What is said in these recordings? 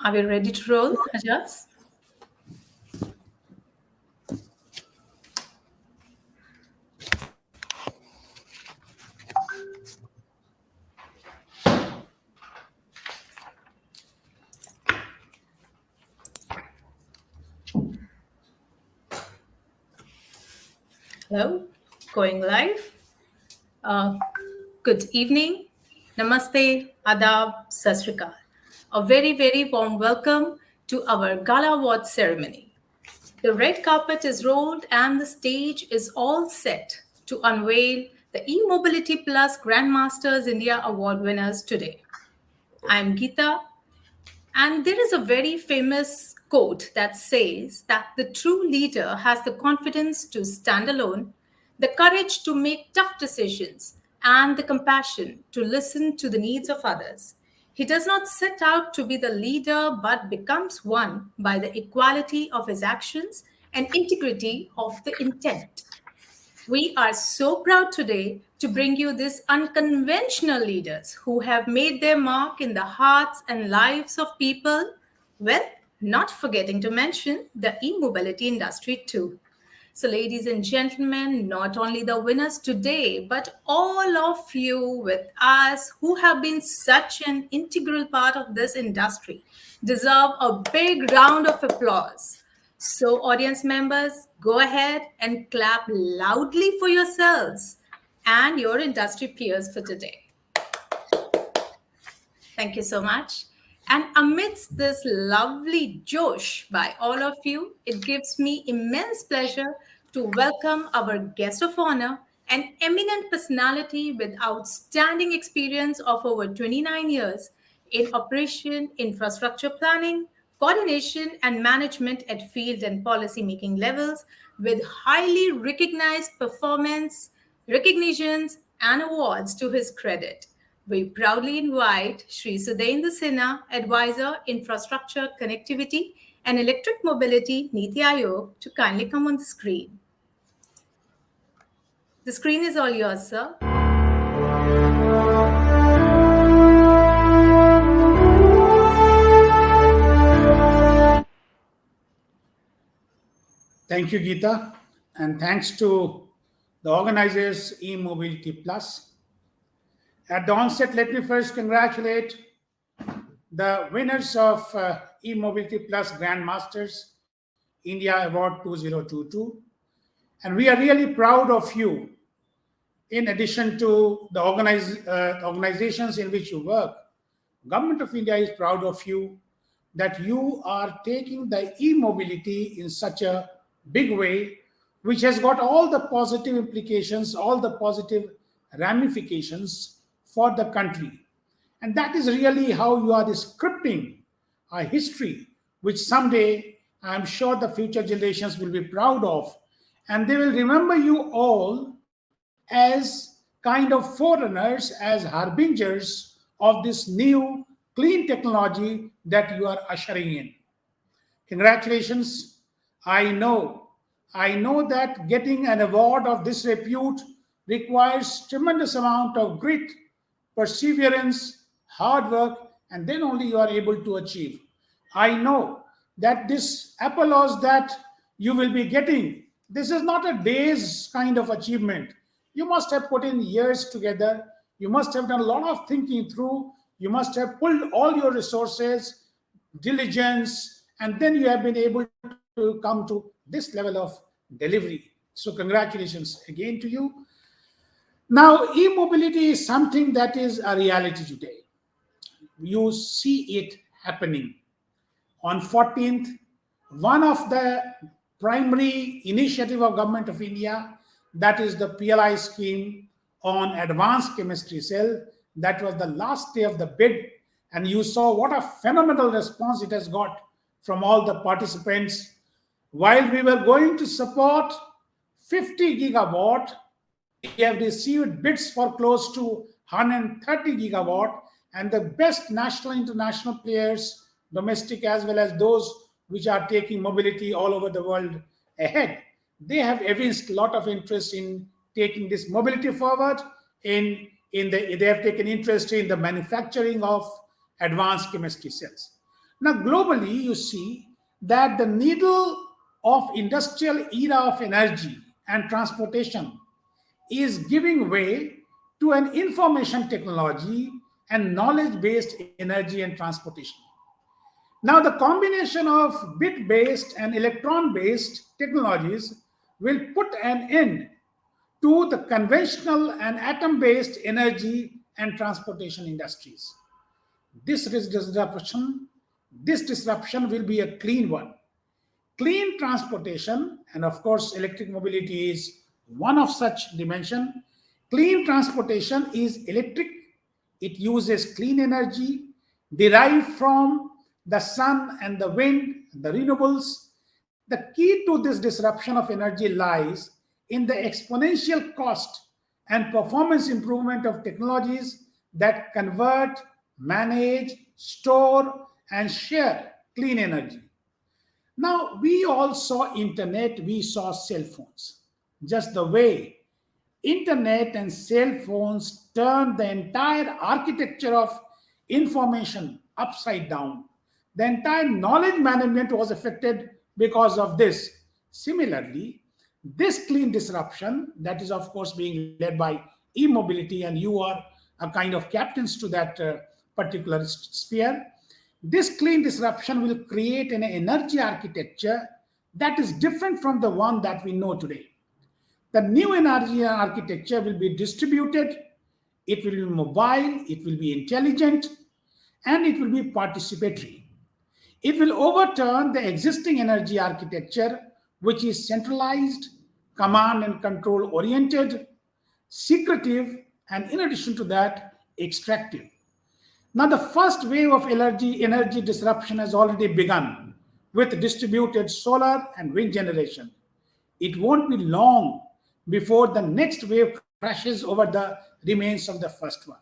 Are we ready to roll, Ajas? Hello, going live. Uh, Good evening, Namaste, Adab, Sat Sri Akal. A very, very warm welcome to our Gala Award ceremony. The red carpet is rolled and the stage is all set to unveil the E-Mobility Plus Grandmasters India Award winners today. I'm Geeta, and there is a very famous quote that says that the true leader has the confidence to stand alone, the courage to make tough decisions, and the compassion to listen to the needs of others. He does not set out to be the leader but becomes one by the equality of his actions and integrity of the intent. We are so proud today to bring you these unconventional leaders who have made their mark in the hearts and lives of people. Well, not forgetting to mention the e mobility industry too. So, ladies and gentlemen, not only the winners today, but all of you with us who have been such an integral part of this industry deserve a big round of applause. So, audience members, go ahead and clap loudly for yourselves and your industry peers for today. Thank you so much. And amidst this lovely Josh by all of you, it gives me immense pleasure to welcome our guest of honor, an eminent personality with outstanding experience of over 29 years in operation, infrastructure planning, coordination, and management at field and policy making levels, with highly recognized performance, recognitions, and awards to his credit. We proudly invite Sri Sudhendra Sinha, Advisor, Infrastructure, Connectivity, and Electric Mobility, Niti Aayog, to kindly come on the screen. The screen is all yours, sir. Thank you, Geeta, and thanks to the organizers E-Mobility Plus. At the onset, let me first congratulate the winners of E-Mobility Plus Grandmasters India Award 2022. And we are really proud of you. In addition to the organizations in which you work, Government of India is proud of you that you are taking the e-mobility in such a big way, which has got all the positive implications, all the positive ramifications for the country. And that is really how you are scripting a history, which someday I'm sure the future generations will be proud of. And they will remember you all as kind of forerunners, as harbingers of this new clean technology that you are ushering in. Congratulations. I know, I know that getting an award of this repute requires tremendous amount of grit, perseverance, hard work, and then only you are able to achieve. I know that this applause that you will be getting, this is not a day's kind of achievement. You must have put in years together. You must have done a lot of thinking through. You must have pulled all your resources, diligence, and then you have been able to come to this level of delivery. So, congratulations again to you. Now, e mobility is something that is a reality today. You see it happening. On 14th, one of the primary initiative of Government of India, that is the PLI scheme on advanced chemistry cell, that was the last day of the bid, and you saw what a phenomenal response it has got from all the participants. While we were going to support 50 gigawatt, we have received bids for close to 130 gigawatt, and the best national international players, domestic as well as those which are taking mobility all over the world ahead, they have evinced a lot of interest in taking this mobility forward. They have taken interest in the manufacturing of advanced chemistry cells. Now, globally, you see that the needle of industrial era of energy and transportation is giving way to an information technology and knowledge based energy and transportation. Now, the combination of bit based and electron based technologies will put an end to the conventional and atom based energy and transportation industries. This disruption, this disruption will be a clean one. Clean transportation, and of course, electric mobility is one of such dimension. Clean transportation is electric. It uses clean energy derived from the sun and the wind, the renewables. The key to this disruption of energy lies in the exponential cost and performance improvement of technologies that convert, manage, store, and share clean energy. Now, we all saw internet, we saw cell phones. Just the way internet and cell phones turned the entire architecture of information upside down. The entire knowledge management was affected because of this. Similarly, this clean disruption, that is, of course, being led by e-mobility, and you are a kind of captains to that particular sphere. This clean disruption will create an energy architecture that is different from the one that we know today. The new energy architecture will be distributed, it will be mobile, it will be intelligent, and it will be participatory. It will overturn the existing energy architecture, which is centralized, command and control oriented, secretive, and in addition to that, extractive. Now, the first wave of energy disruption has already begun with distributed solar and wind generation. It won't be long before the next wave crashes over the remains of the first one.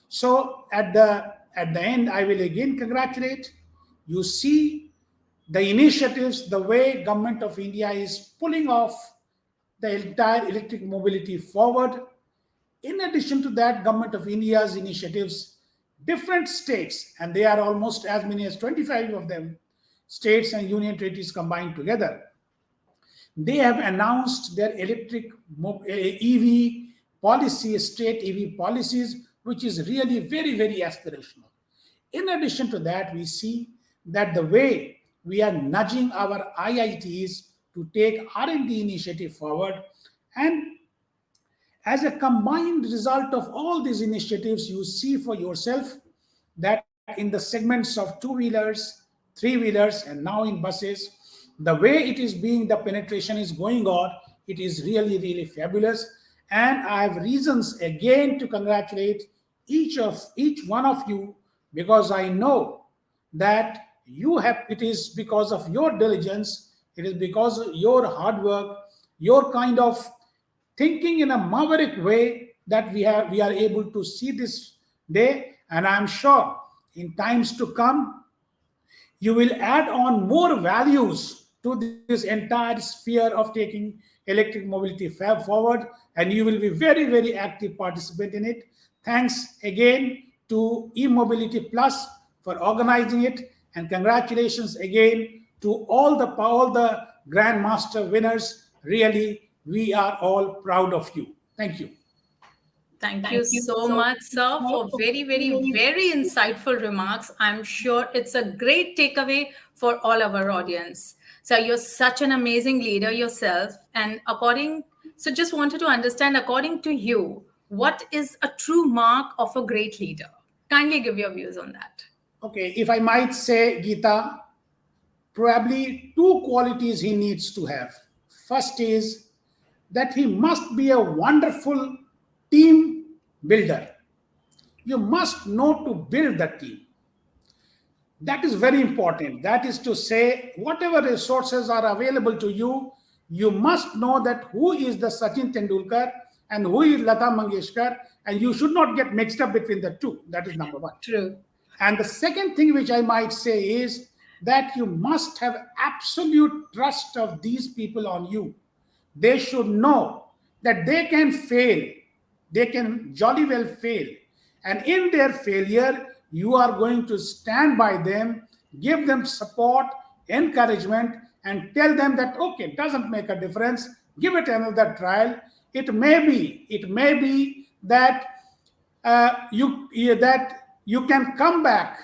So at the end, I will again congratulate. You see the initiatives, the way government of India is pulling off the entire electric mobility forward. In addition to that, government of India's initiatives, different states, and they are almost as many as 25 of them, states and union territories combined together, they have announced their EV policy, state EV policies, which is really very, very aspirational. In addition to that, we see that the way we are nudging our IITs to take R&D initiative forward, and as a combined result of all these initiatives, you see for yourself that in the segments of two-wheelers, three-wheelers, and now in buses, the way it is being, the penetration is going on, it is really, really fabulous. And I have reasons again to congratulate each one of you, because I know that you have, it is because of your diligence, it is because of your hard work, your kind of thinking in a maverick way that we are able to see this day. And I'm sure in times to come you will add on more values to this entire sphere of taking electric mobility forward, and you will be very, very active participant in it. Thanks again to e-mobility plus for organizing it, and congratulations again to all the grandmaster winners. Really, we are all proud of you. Thank you. Thank you so much, sir, for very, very, very insightful remarks. I'm sure it's a great takeaway for all our audience. So you're such an amazing leader yourself. And so just wanted to understand, according to you, what is a true mark of a great leader? Kindly give your views on that. Okay, if I might say, Geeta, probably two qualities he needs to have. First is that he must be a wonderful team builder. You must know to build the team. That is very important. That is to say, whatever resources are available to you, you must know that who is the Sachin Tendulkar and who is Lata Mangeshkar, and you should not get mixed up between the two. That is number one. True. And the second thing which I might say is that you must have absolute trust of these people on you. They should know that they can fail. They can jolly well fail. And in their failure, you are going to stand by them give them support, encouragement, and tell them that okay, it doesn't make a difference. Give it another trial. It may be that you can come back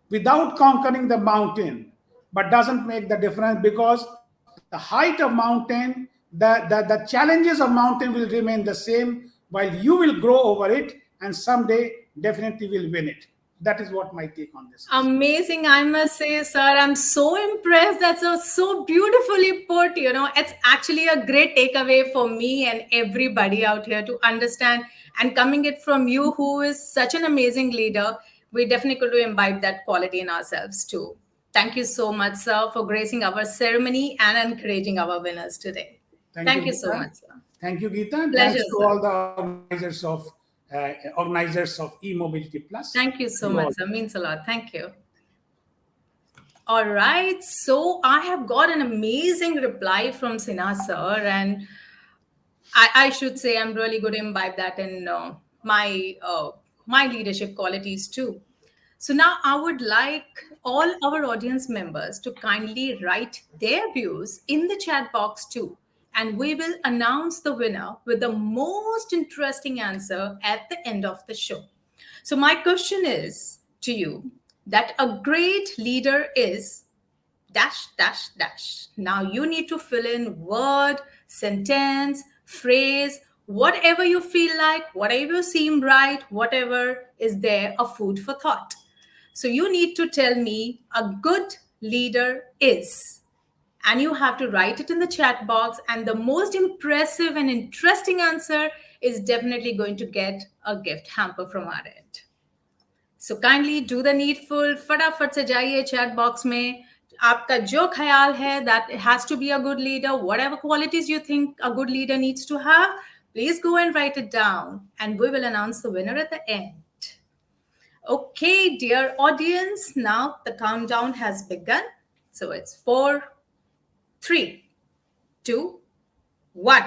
without conquering the mountain, but doesn't make the difference because the height of mountain, the challenges of mountain will remain the same, while you will grow over it and someday definitely will win it. That is what my take on this is. Amazing, I must say, sir. I'm so impressed. That's so beautifully put. It's actually a great takeaway for me and everybody out here to understand. And coming it from you, who is such an amazing leader, we definitely could imbibe that quality in ourselves too. Thank you so much, sir, for gracing our ceremony and encouraging our winners today. Thank you, Thank you so Geeta. much, sir. Thank you, Geeta, and Pleasure, thanks to sir. all the organizers of E-Mobility Plus. Thank you so You much, all. sir. Means a lot. Thank you. All right. So I have got an amazing reply from Sina sir, and I should say I'm really good to imbibe that in my leadership qualities too. So now I would like all our audience members to kindly write their views in the chat box too, and we will announce the winner with the most interesting answer at the end of the show. So my question is to you that a great leader is dash dash dash. Now you need to fill in word, sentence, phrase, whatever you feel like, whatever seem right, whatever is there, a food for thought. So you need to tell me a good leader is, and you have to write it in the chat box, and the most impressive and interesting answer is definitely going to get a gift hamper from our end. So kindly do the needful, फटाफट से जाइए chat box में, आपका जो ख्याल है that has to be a good leader, whatever qualities you think a good leader needs to have, please go and write it down and we will announce the winner at the end. Okay, dear audience, now the countdown has begun. So it's 4, 3, 2, 1.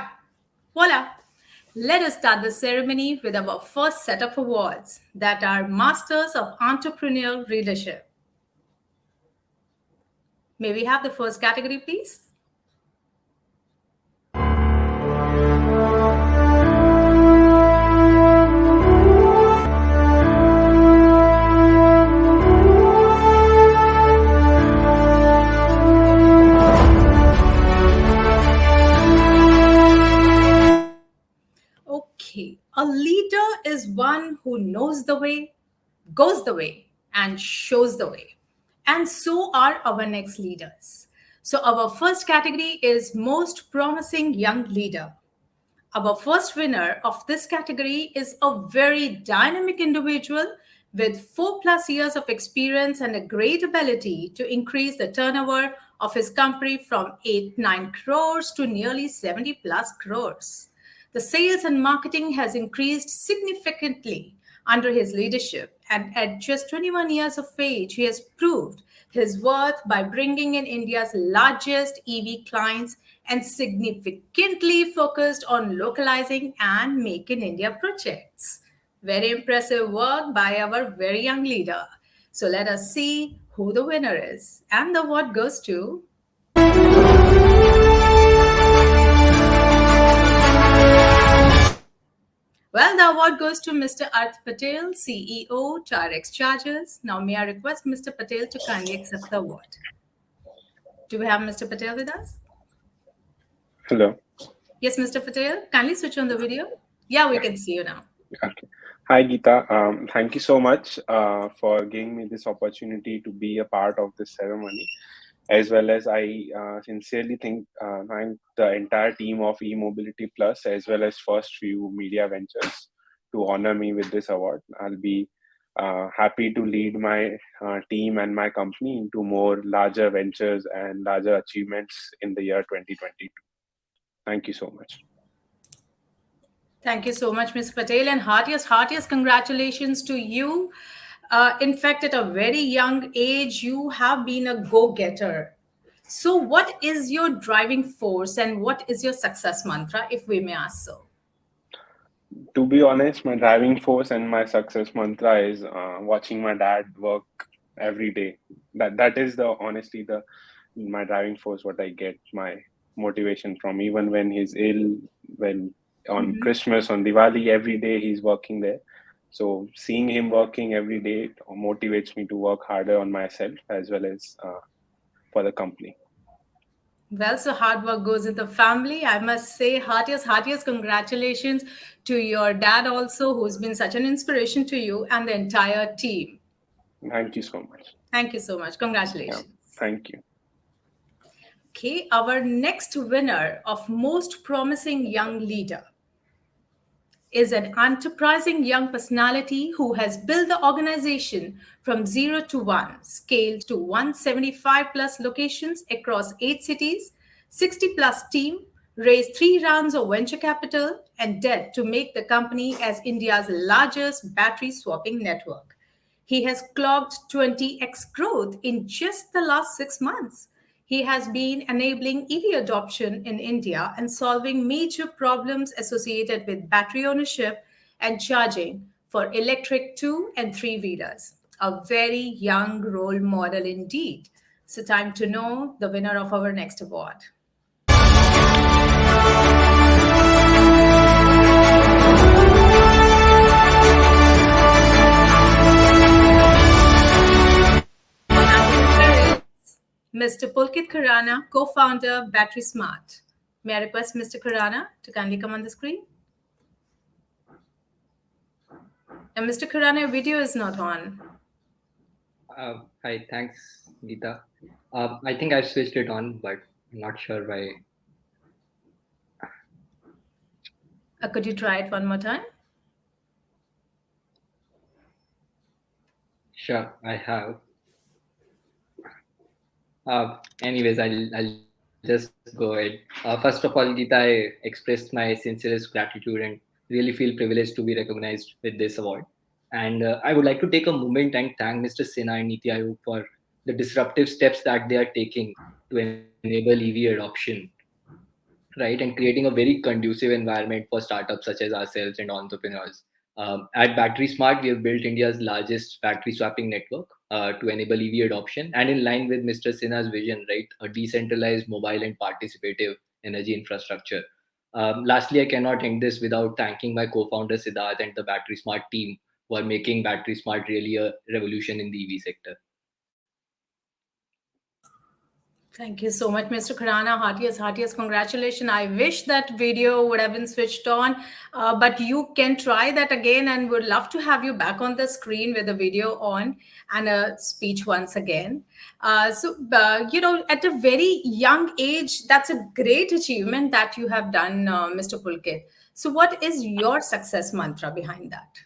Voila. Let us start the ceremony with our first set of awards that are Masters of Entrepreneurial Leadership. May we have the first category, please? Okay, a leader is one who knows the way, goes the way, and shows the way. And so are our next leaders. So, our first category is Most Promising Young Leader. Our first winner of this category is a very dynamic individual with 4+ years of experience and a great ability to increase the turnover of his company from 8-9 crores to nearly 70+ crores. The sales and marketing has increased significantly under his leadership, and at just 21 years of age, he has proved his worth by bringing in India's largest EV clients and significantly focused on localizing and Make in India projects. Very impressive work by our very young leader. So let us see who the winner is. And the award goes to. Well, the award goes to Mr. Arth Patel, CEO, Tarex Chargers. Now, may I request Mr. Patel to kindly accept the award? Do we have Mr. Patel with us? Hello. Yes, Mr. Patel, kindly switch on the video. Yeah, we can see you now. Okay. Hi, Geeta. Thank you so much for giving me this opportunity to be a part of this ceremony, as well as I sincerely thank the entire team of eMobility Plus, as well as First Few Media Ventures, to honor me with this award. I'll be happy to lead my team and my company into more larger ventures and larger achievements in the year 2022. Thank you so much. Thank you so much, Ms. Patel, and heartiest congratulations to you. In fact, at a very young age, you have been a go-getter. So what is your driving force and what is your success mantra, if we may ask so? To be honest, my driving force and my success mantra is watching my dad work every day. That is the honestly the my driving force, what I get my motivation from. Even when he's ill, when on Mhm. Christmas, on Diwali, every day he's working there. So seeing him working every day motivates me to work harder on myself as well as for the company. Well, so hard work goes in the family. I must say, heartiest congratulations to your dad also, who's been such an inspiration to you and the entire team. Thank you so much. Thank you so much. Yeah, Congratulations. thank you. Okay, our next winner of Most Promising Young Leader is an enterprising young personality who has built the organization from 0 to 1, scaled to 175 plus locations across 8 cities, 60 plus team, raised 3 rounds of venture capital, and debt to make the company as India's largest battery swapping network. He has clocked 20x growth in just the last 6 months. He has been enabling EV adoption in India and solving major problems associated with battery ownership and charging for electric two and three wheelers. A very young role model indeed. So, time to know the winner of our next award. And the winner is Mr. Pulkit Khurana, co founder Battery Smart. May I request Mr. Khurana to kindly come on the screen? And Mr. Khurana, your video is not on. Hi, thanks, Geeta. I think I've switched it on, but I'm not sure why. Could you try it one more time? Sure, I have. Anyways, I'll just go ahead. First of all, Geeta, I expressed my sincerest gratitude and really feel privileged to be recognized with this award. And I would like to take a moment and thank Mr. Sinha and Niti Aayog for the disruptive steps that they are taking to enable EV adoption, right, and creating a very conducive environment for startups such as ourselves and entrepreneurs. At Battery Smart, we have built India's largest battery swapping network to enable EV adoption, and in line with Mr. Sinha's vision, right, a decentralized, mobile, and participative energy infrastructure. Lastly, I cannot end this without thanking my co-founder Siddharth and the Battery Smart team for making Battery Smart really a revolution in the EV sector. Thank you so much, Mr. Khurana. Heartiest congratulations. I wish that video would have been switched on, but you can try that again and would love to have you back on the screen with the video on and a speech once again. At a very young age, that's a great achievement that you have done, Mr. Pulkit. So, what is your success mantra behind that?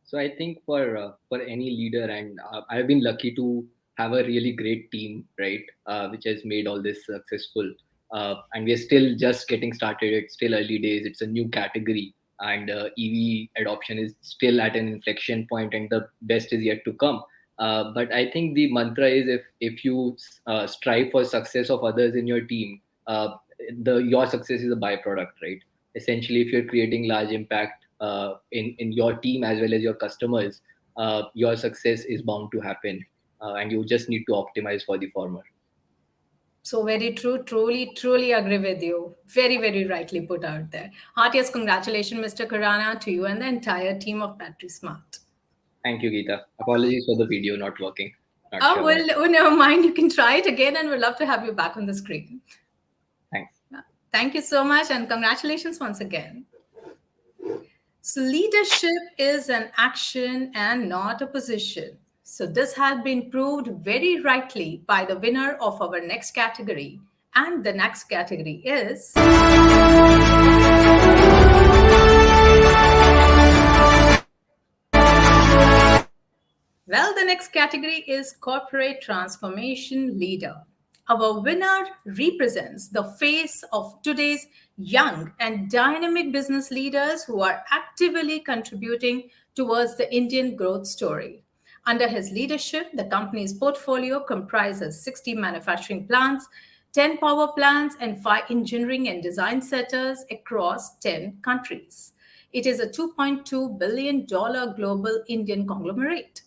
So I think for any leader, and I've been lucky to have a really great team, right, which has made all this successful. And we're still just getting started. It's still early days. It's a new category, and EV adoption is still at an inflection point, and the best is yet to come. But I think the mantra is if you strive for success of others in your team, the your success is a byproduct, right? Essentially, if you're creating large impact in your team as well as your customers, your success is bound to happen, and you just need to optimize for the former. So very true. Truly agree with you. Very rightly put out there. Heartiest congratulations, Mr. Khurana, to you and the entire team of Battery Smart. Thank you, Geeta. Apologies for the video not working. Not Oh, sure why. well, oh, never mind. You can try it again and we'd love to have you back on the screen. Thanks. Thank you so much and congratulations once again. So, leadership is an action and not a position. So, this has been proved very rightly by the winner of our next category. And the next category is. Well, the next category is Corporate Transformation Leader. Our winner represents the face of today's young and dynamic business leaders who are actively contributing towards the Indian growth story. Under his leadership, the company's portfolio comprises 60 manufacturing plants, 10 power plants, and 5 engineering and design centers across 10 countries. It is a $2.2 billion global Indian conglomerate.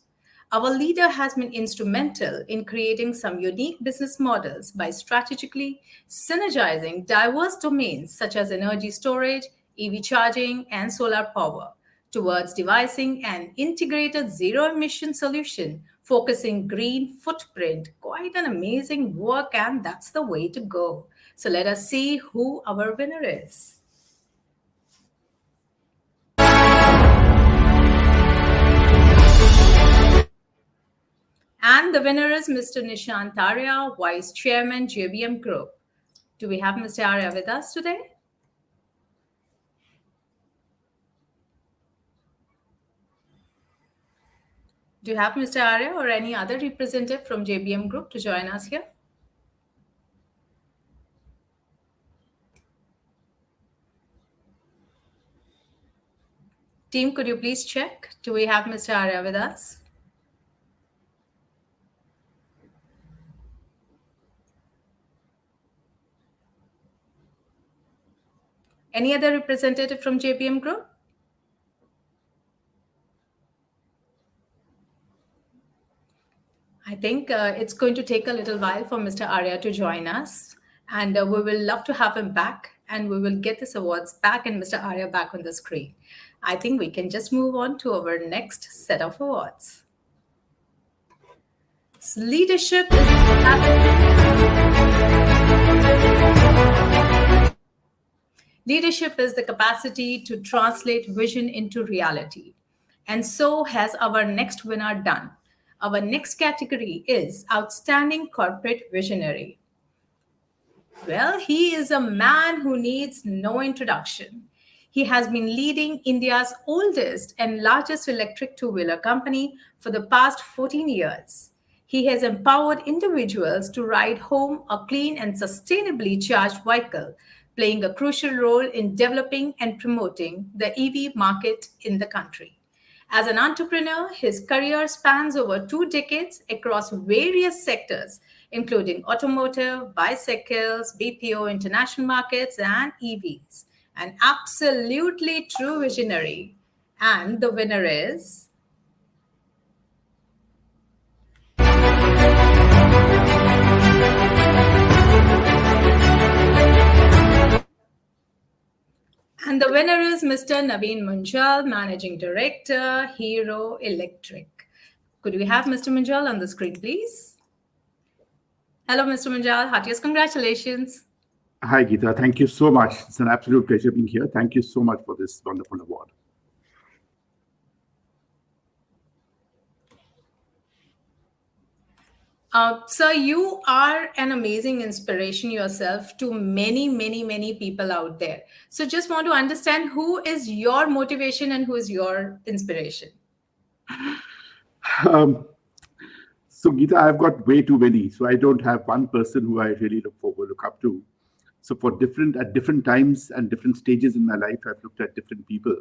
Our leader has been instrumental in creating some unique business models by strategically synergizing diverse domains such as energy storage, EV charging, and solar power towards devising an integrated zero emission solution focusing green footprint. Quite an amazing work, and that's the way to go. So let us see who our winner is. And the winner is Mr. Nishant Arya, Vice Chairman, JBM Group. Do we have Mr. Arya with us today? Do you have Mr. Arya or any other representative from JBM Group to join us here? Team, could you please check? Do we have Mr. Arya with us? Any other representative from JBM Group? I think it's going to take a little while for Mr. Arya to join us, and we will love to have him back, and we will get this awards back and Mr. Arya back on the screen. I think we can just move on to our next set of awards. So leadership Leadership is the capacity to translate vision into reality. And so has our next winner done. Our next category is Outstanding Corporate Visionary. Well, he is a man who needs no introduction. He has been leading India's oldest and largest electric two wheeler company for the past 14 years. He has empowered individuals to ride home a clean and sustainably charged vehicle, playing a crucial role in developing and promoting the EV market in the country. As an entrepreneur, his career spans over 2 decades across various sectors, including automotive, bicycles, BPO, international markets, and EVs. An absolutely true visionary. And the winner is. And the winner is Mr. Naveen Munjal, Managing Director, Hero Electric. Could we have Mr. Munjal on the screen, please? Hello, Mr. Munjal. Heartiest congratulations. Hi, Geeta. Thank you so much. It's an absolute pleasure being here. Thank you so much for this wonderful award. Sir, you are an amazing inspiration yourself to many, many, many people out there. So just want to understand who is your motivation and who is your inspiration? So, Geeta, I've got way too many. So I don't have one person who I really look up to. So at different times and different stages in my life, I've looked at different people.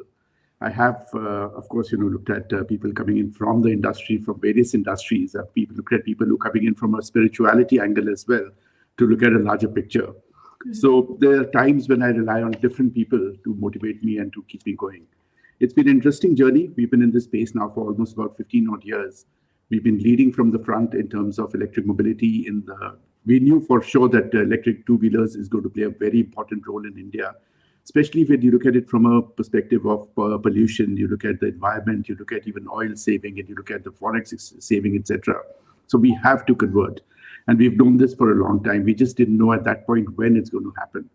I have, of course, looked at people coming in from the industry, from various industries. I've looked at people who are coming in from a spirituality angle as well, to look at a larger picture. Mm-hmm. So there are times when I rely on different people to motivate me and to keep me going. It's been an interesting journey. We've been in this space now for almost about 15 odd years. We've been leading from the front in terms of electric mobility. We knew for sure that electric two-wheelers is going to play a very important role in India, especially when you look at it from a perspective of pollution, you look at the environment, you look at even oil saving, and you look at the forex saving, etc. So we have to convert. And we've known this for a long time. We just didn't know at that point when it's going to happen.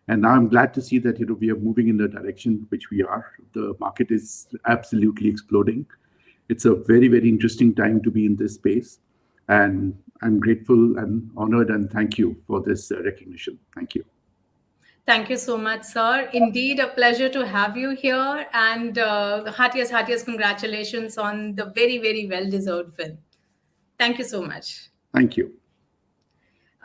And now I'm glad to see that we are moving in the direction which we are. The market is absolutely exploding. It's a very, very interesting time to be in this space. And I'm grateful and honored and thank you for this recognition. Thank you. Thank you so much, sir. Indeed, a pleasure to have you here. And heartiest congratulations on the very, very well-deserved win. Thank you so much. Thank you.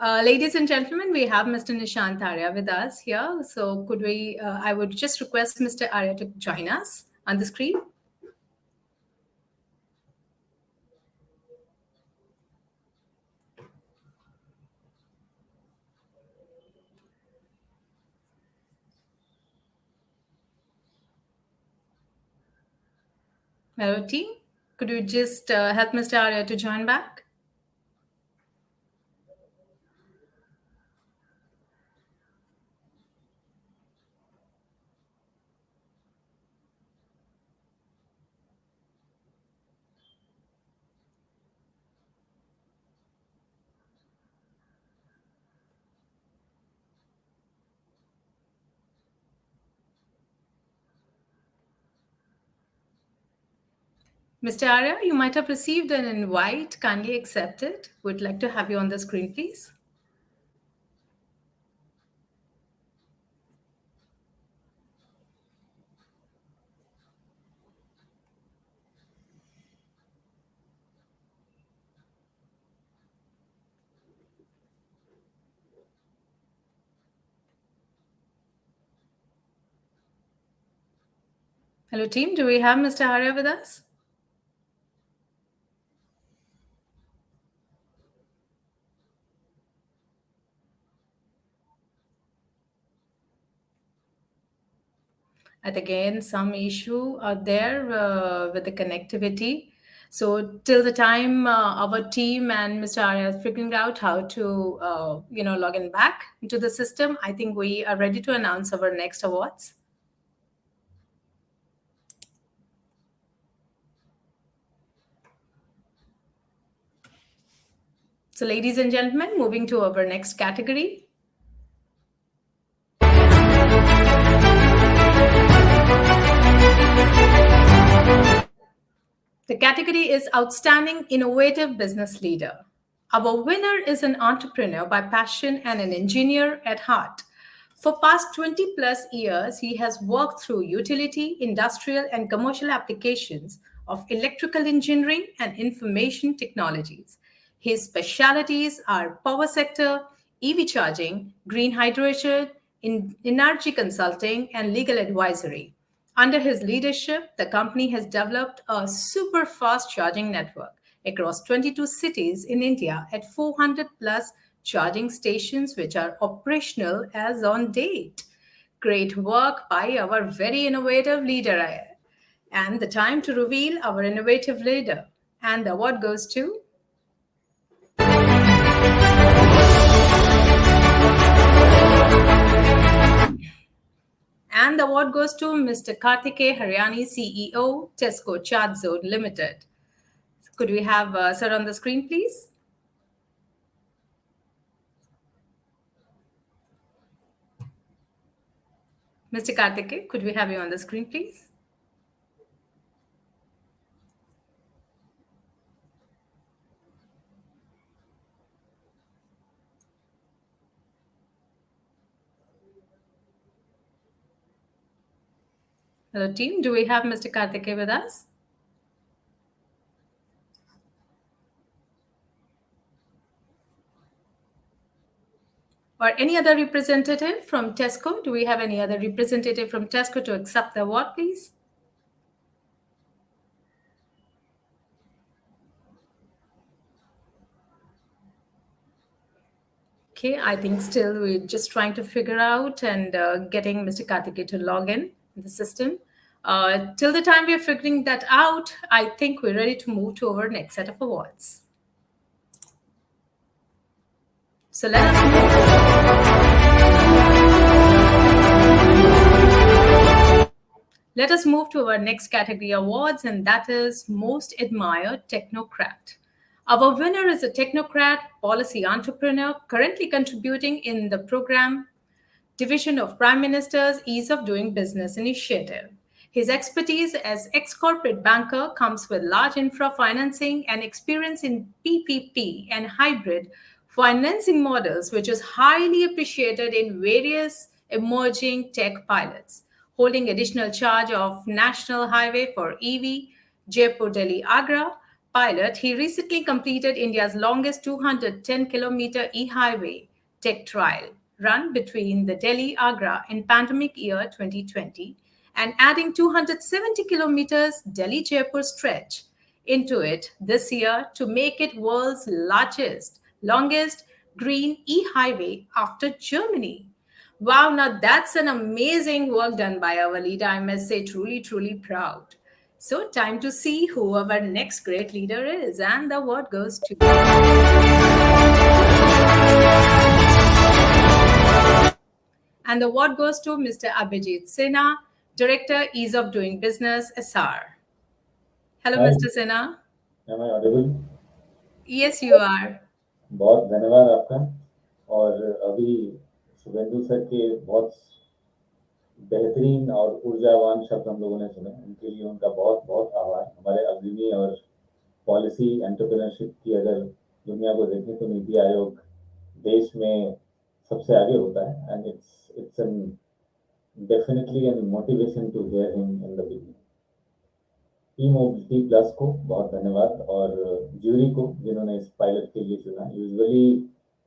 Ladies and gentlemen, we have Mr. Nishant Arya with us here. So could we, I would just request Mr. Arya to join us on the screen. Hello, team. Could you just help Mr. Arya to join back? Mr. Arya, you might have received an invite. Kindly accept it. Would like to have you on the screen, please. Hello, team. Do we have Mr. Arya with us? And again, some issue out there with the connectivity. So till the time our team and Mr. Arya is figuring out how to, log in back into the system, I think we are ready to announce our next awards. So, ladies and gentlemen, moving to our next category. The category is Outstanding Innovative Business Leader. Our winner is an entrepreneur by passion and an engineer at heart. For past 20 plus years, he has worked through utility, industrial, and commercial applications of electrical engineering and information technologies. His specialities are power sector, EV charging, green hydrogen, energy consulting, and legal advisory. Under his leadership, the company has developed a super fast charging network across 22 cities in India at 400 plus charging stations, which are operational as on date. Great work by our very innovative leader. And the time to reveal our innovative leader. And the award goes to And the award goes to Mr. Karthike Haryani, CEO, Tesco Charge Zone Limited. Could we have sir on the screen, please? Mr. Karthike, could we have you on the screen, please? Hello, team. Do we have Mr. Karthike with us? Or any other representative from Tesco? Do we have any other representative from Tesco to accept the award, please? Okay, I think still we're just trying to figure out and getting Mr. Karthike to log in the system. Till the time we're figuring that out, I think we're ready to move to our next set of awards. So let us move to our next category awards, and that is Most Admired Technocrat. Our winner is a technocrat, policy entrepreneur, currently contributing in the program Division of Prime Minister's Ease of Doing Business initiative. His expertise as ex-corporate banker comes with large infra financing and experience in PPP and hybrid financing models, which is highly appreciated in various emerging tech pilots. Holding additional charge of National Highway for EV, Jaipur Delhi Agra pilot, he recently completed India's longest 210-kilometer e-highway tech trial run between the Delhi Agra in pandemic year 2020 and adding 270 kilometers Delhi Jaipur stretch into it this year to make it world's longest green e-highway after Germany. Wow, now that's an amazing work done by our leader. I must say, truly, truly proud. So, time to see who our next great leader is. And the word goes to. And the award goes to Mr. Abhijit Sinha, Director, Ease of Doing Business, SR. Hello, Hi, Mr. Sinha. am I audible? Yes, you are. बहुत धन्यवाद आपका। और अभी Suvendu sir के बहुत बेहतरीन और ऊर्जावान शब्द हम लोगों ने सुने, उनके लिए उनका बहुत बहुत आभार। हमारे अग्रणी और पॉलिसी एंटरप्रेन्योरशिप की अगर दुनिया को देखें तो नीति आयोग देश में सबसे आगे होता है, and it's an definitely an motivation to hear him in the beginning. E mobility plus को बहुत धन्यवाद, और ज्यूरी को जिन्होंने इस पायलट के लिए चुना। Usually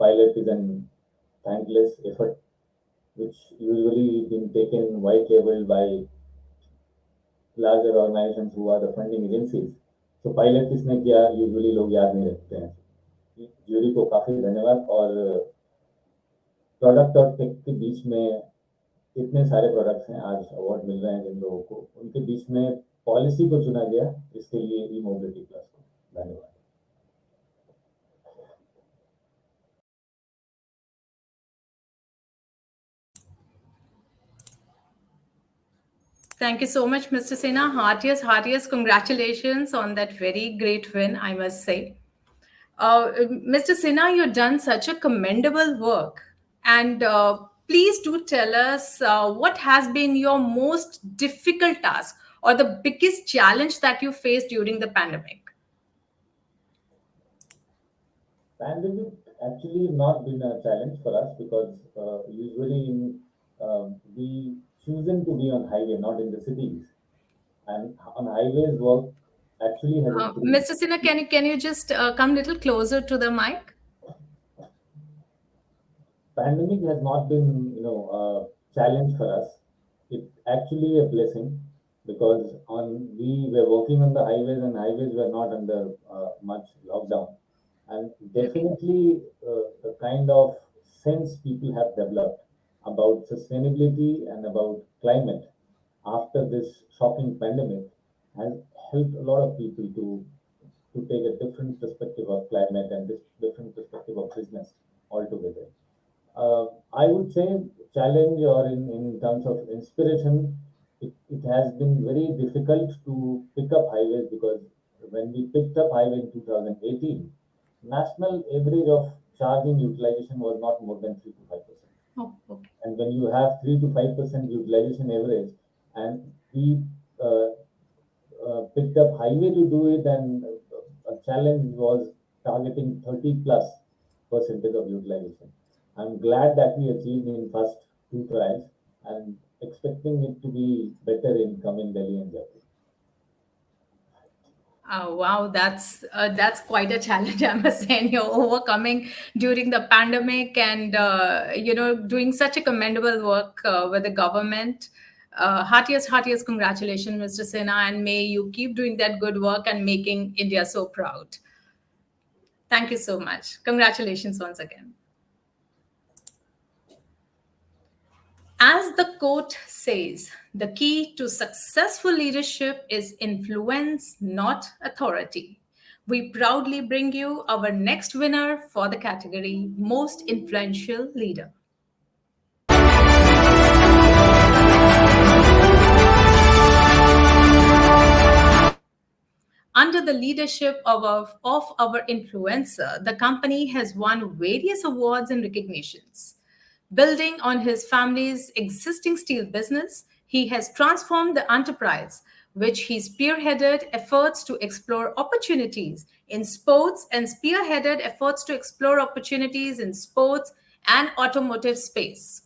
pilot is an thankless effort which usually been taken white labeled by larger organizations who are the funding agencies. So pilot किसने किया यूजुअली लोग याद नहीं रखते हैं। ज्यूरी को काफी धन्यवाद। और प्रोडक्ट और टेक के बीच में इतने सारे प्रोडक्ट्स हैं, आज अवार्ड मिल रहे हैं जिन लोगों को, उनके बीच में पॉलिसी को चुना गया, इसके लिए ई मोबिलिटी प्लस को धन्यवाद। Thank you so much, Mr. Sinha. Heartiest congratulations on that very great win, I must say. Mr. Sinha, you've done such a commendable work. And please do tell us what has been your most difficult task or the biggest challenge that you faced during the pandemic. Pandemic actually not been a challenge for us because usually we chosen to be on highway, not in the cities, and on highways work actually has increased. Mr. Sinha, can you just come a little closer to the mic? Pandemic has not been a challenge for us. It's actually a blessing because we were working on the highways and highways were not under much lockdown, and definitely the kind of sense people have developed about sustainability and about climate after this shocking pandemic has helped a lot of people to take a different perspective of climate and this different perspective of business altogether. I would say challenge, or in terms of inspiration, it has been very difficult to pick up highways because when we picked up highway in 2018, national average of charging utilization was not more than 3 to 5%. Oh, okay. And when you have 3 to 5% utilization average, and we picked up highway to do it, and a challenge was targeting 30 plus percentage of utilization. I'm glad that we achieved in first two trials and expecting it to be better in coming Delhi and Jaipur. Oh, wow, that's quite a challenge, I must say. And you're overcoming during the pandemic, and doing such a commendable work with the government. Heartiest congratulations, Mr. Sinha, and may you keep doing that good work and making India so proud. Thank you so much. Congratulations once again. As the quote says, the key to successful leadership is influence, not authority. We proudly bring you our next winner for the category Most Influential Leader. Under the leadership of our influencer, the company has won various awards and recognitions. Building on his family's existing steel business, he has transformed the enterprise, which he spearheaded efforts to explore opportunities in sports and automotive space.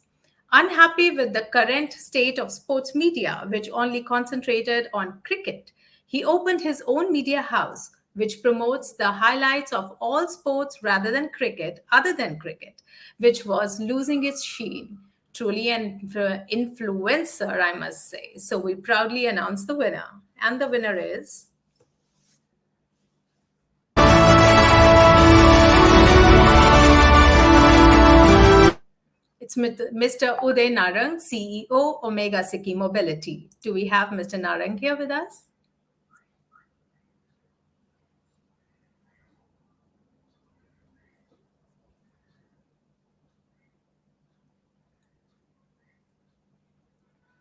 Unhappy with the current state of sports media, which only concentrated on cricket, he opened his own media house, which promotes the highlights of all sports other than cricket, which was losing its sheen. Truly an influencer, I must say. So we proudly announce the winner. And the winner is... It's Mr. Uday Narang, CEO, Omega Sikki Mobility. Do we have Mr. Narang here with us?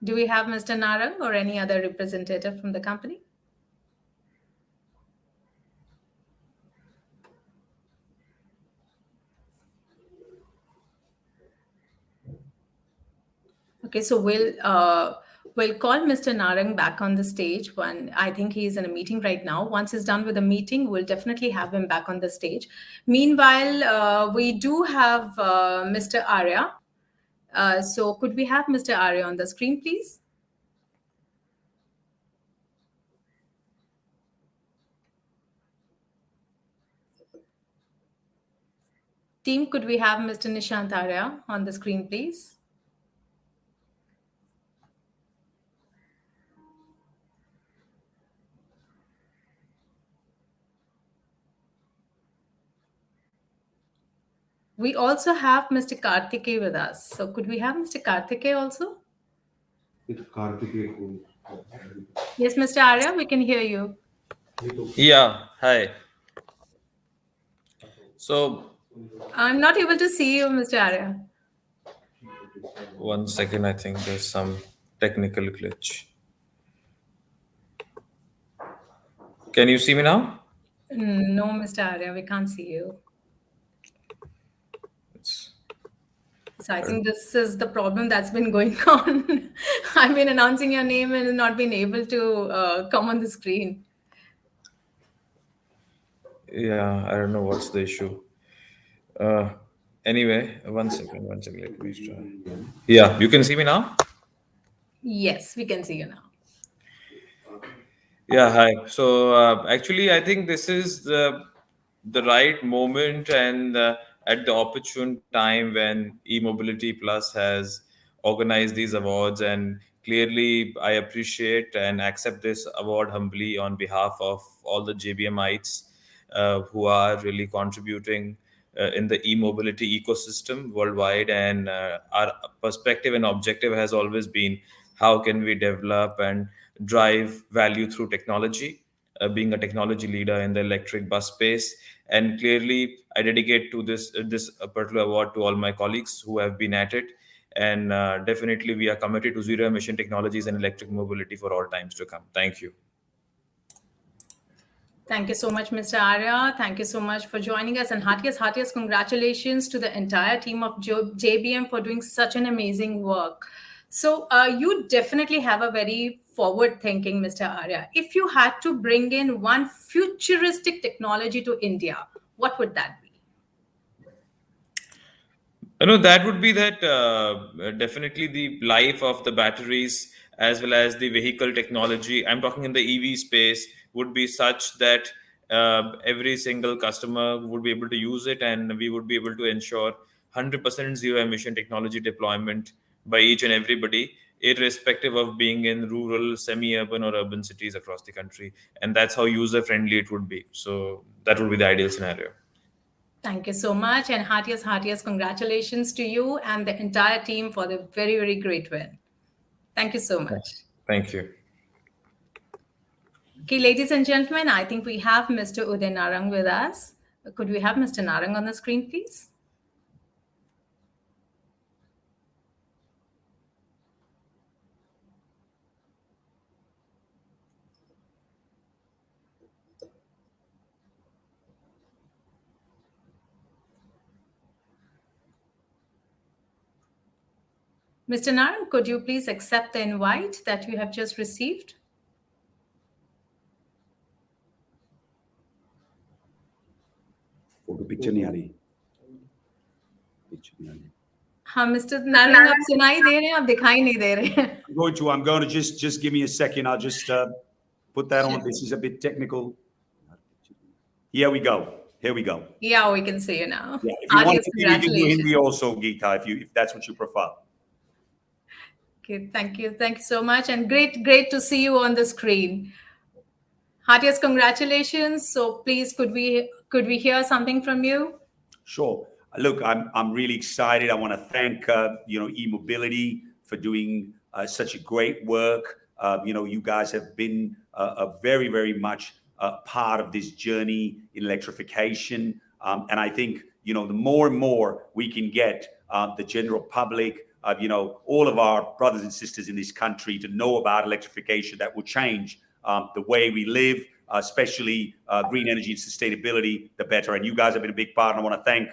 Do we have Mr. Narang or any other representative from the company? Okay, so we'll call Mr. Narang back on the stage when I think he's in a meeting right now. Once he's done with the meeting, we'll definitely have him back on the stage. Meanwhile, we do have Mr. Arya. So could we have Mr. Arya on the screen, please? Team, could we have Mr. Nishant Arya on the screen, please? We also have Mr. Karthike with us. So could we have Mr. Karthike also? Yes, Mr. Arya, we can hear you. Yeah, hi. So, I'm not able to see you, Mr. Arya. one second, I think there's some technical glitch. Can you see me now? No, Mr. Arya, we can't see you. It's, So I think this is the problem that's been going on. I've been announcing your name and not been able to come on the screen. yeah, I don't know what's the issue. Uh, anyway, one second, let me try. Yeah, you can see me now? Yes, we can see you now. Yeah, hi. So actually, I think this is the right moment and at the opportune time when E-Mobility Plus has organized these awards. And clearly, I appreciate and accept this award humbly on behalf of all the JBMites who are really contributing in the e-mobility ecosystem worldwide. And our perspective and objective has always been how can we develop and drive value through technology, being a technology leader in the electric bus space. And clearly, I dedicate to this particular award to all my colleagues who have been at it. And definitely, we are committed to zero emission technologies and electric mobility for all times to come. Thank you. Thank you so much, Mr. Arya. Thank you so much for joining us. And heartiest congratulations to the entire team of JBM for doing such an amazing work. So you definitely have a very forward thinking, Mr. Arya. If you had to bring in one futuristic technology to India, what would that be? No, that would be that definitely the life of the batteries as well as the vehicle technology. I'm talking in the EV space would be such that every single customer would be able to use it, and we would be able to ensure 100% zero emission technology deployment by each and everybody, irrespective of being in rural, semi-urban, or urban cities across the country. And that's how user friendly it would be. So that would be the ideal scenario. Thank you so much. And heartiest congratulations to you and the entire team for the very, very great win. Thank you so much. Thank you. Okay, ladies and gentlemen, I think we have Mr. Uday Narang with us. Could we have Mr. Narang on the screen, please? Mr. Narang, could you please accept the invite that you have just received? Photo picture नहीं आ रही picture नहीं आ रही हाँ mister Narang आप सुनाई दे रहे हैं आप दिखाई नहीं दे रहे हैं I'm going to just give me a second. I'll just put that on. This is a bit technical. Here we go. Yeah, we can see you now. Yeah, if you want to, you can do Hindi also, Geeta, if that's what you prefer. Okay, thank you so much, and great to see you on the screen. Heartiest congratulations. So please, could we hear something from you? Sure. Look, I'm really excited. I want to thank E-Mobility for doing such a great work. You guys have been a very, very much part of this journey in electrification. And I think, the more and more we can get the general public all of our brothers and sisters in this country to know about electrification that will change the way we live, especially green energy and sustainability, the better. And you guys have been a big part, and I want to thank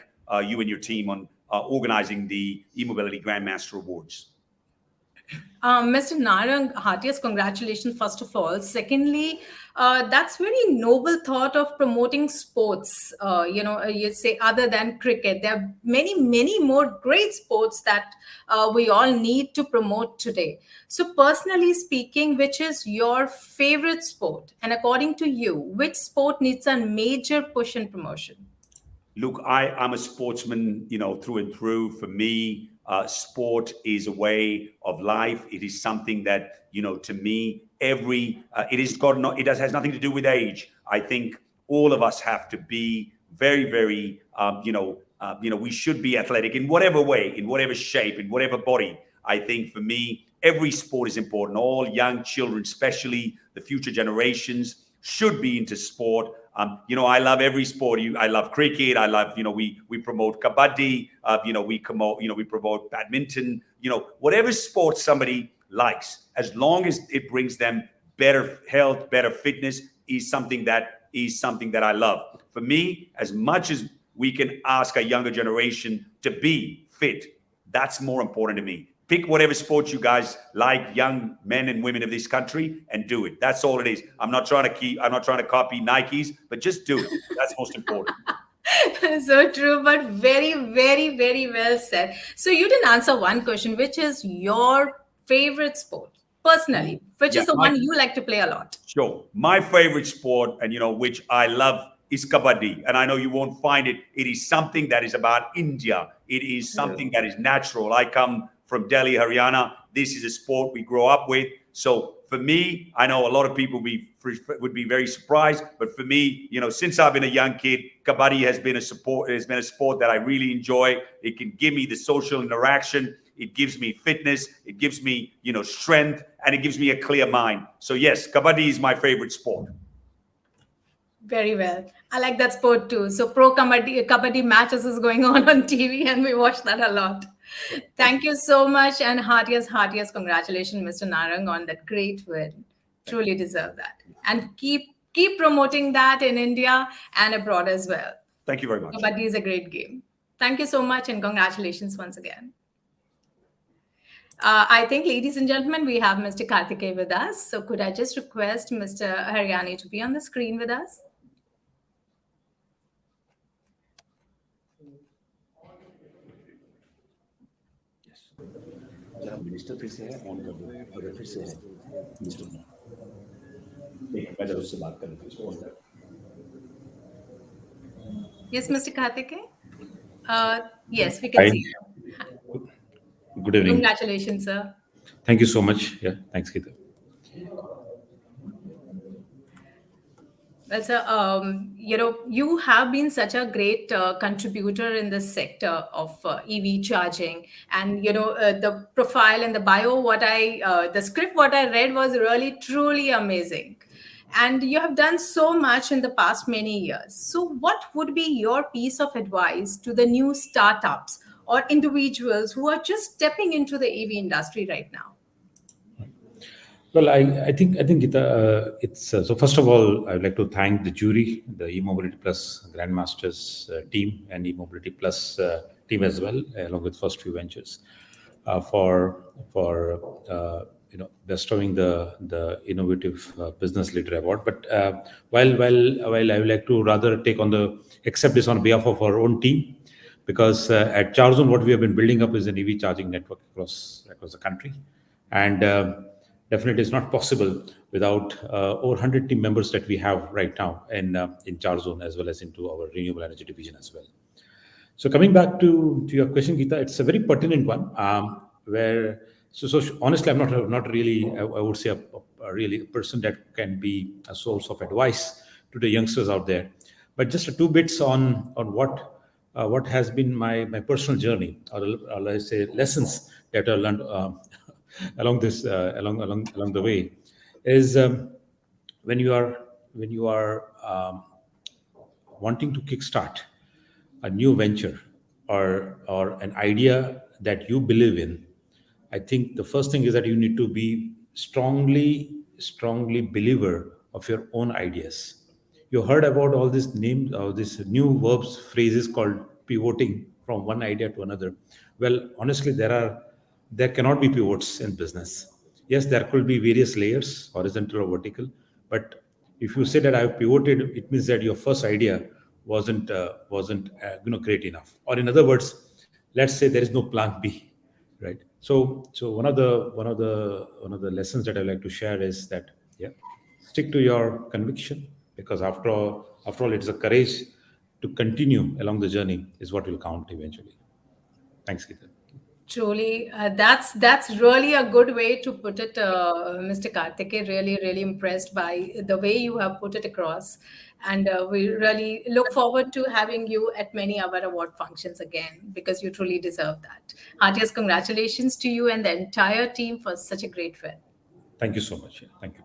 you and your team on organizing the E-Mobility Grandmaster Awards. Mr. Narang, heartiest congratulations, first of all. Secondly, that's very noble thought of promoting sports. You say other than cricket, there are many, many more great sports that we all need to promote today. So, personally speaking, which is your favorite sport? And according to you, which sport needs a major push and promotion? Look, I'm a sportsman, through and through. For me, sport is a way of life. It is something that, to me, has nothing to do with age. I think all of us have to be very, very, we should be athletic in whatever way, in whatever shape, in whatever body. I think for me, every sport is important. All young children, especially the future generations, should be into sport. I love every sport. I love cricket. I love, we promote kabaddi. We promote badminton. Whatever sport somebody likes, as long as it brings them better health, better fitness, is something that I love. For me, as much as we can ask a younger generation to be fit, that's more important to me. Pick whatever sport you guys like, young men and women of this country, and do it. That's all it is. I'm not trying to copy Nikes, but just do it. That's most important. So true, but very, very, very well said. So you didn't answer one question, which is your favorite sport personally, which is the one you like to play a lot. Sure. My favorite sport, and which I love, is kabaddi. And I know you won't find it. It is something that is about India. It is something that is natural. I come from Delhi, Haryana. This is a sport we grow up with. So for me, I know a lot of people would be very surprised, but for me, since I've been a young kid, kabaddi has been a sport that I really enjoy. It can give me the social interaction. It gives me fitness. It gives me, strength, and it gives me a clear mind. So yes, kabaddi is my favorite sport. Very well. I like that sport too. So pro kabaddi matches is going on TV, and we watch that a lot. Thank you so much, and heartiest congratulations, Mr. Narang, on that great win. Truly deserve that, and keep promoting that in India and abroad as well. Thank you very much. Kabaddi is a great game. Thank you so much, and congratulations once again. I think, ladies and gentlemen, we have Mr. Karthikeya with us. So could I just request Mr. Haryani to be on the screen with us? Minister फिर से है on कर दो अगर फिर से है minister मैं जब उससे बात कर रही हूँ Yes, Mr. Karthikeya. Yes, we can see you. Good evening. Congratulations, sir. Thank you so much. Yeah, thanks, Geeta. Well, sir, you have been such a great contributor in this sector of EV charging, and the profile and the bio, the script, what I read was really truly amazing, and you have done so much in the past many years. So, what would be your piece of advice to the new startups or individuals who are just stepping into the EV industry right now? Well, I think Geeta, it's so. First of all, I would like to thank the jury, the E-Mobility Plus Grandmasters team, and E-Mobility Plus team as well, along with First Few Ventures, for bestowing the innovative business leader award. But while I would like to rather accept this on behalf of our own team, because at Charzone, what we have been building up is an EV charging network across the country, and definitely it's not possible without over 100 team members that we have right now in Charzone, as well as into our renewable energy division as well. So coming back to your question, Geeta, it's a very pertinent one. So honestly, I'm not really, I would say, a really person that can be a source of advice to the youngsters out there. But just two bits on what has been my personal journey, or let's say lessons that I learned along the way, is when you are wanting to kickstart a new venture or an idea that you believe in, I think the first thing is that you need to be strongly believer of your own ideas. You heard about all these names, these new verbs, phrases called pivoting from one idea to another. Well, honestly, there cannot be pivots in business. Yes, there could be various layers, horizontal or vertical, but if you say that I have pivoted, it means that your first idea wasn't great enough. Or in other words, let's say there is no plan B, right? So one of the lessons that I like to share is that, yeah, stick to your conviction, because after all it's a courage to continue along the journey is what will count eventually. Thanks, Geeta. Truly, that's really a good way to put it, Mr. Karthike. Really, really impressed by the way you have put it across, and we really look forward to having you at many other award functions again because you truly deserve that. Heartiest congratulations to you and the entire team for such a great win. Thank you so much. Yeah, thank you.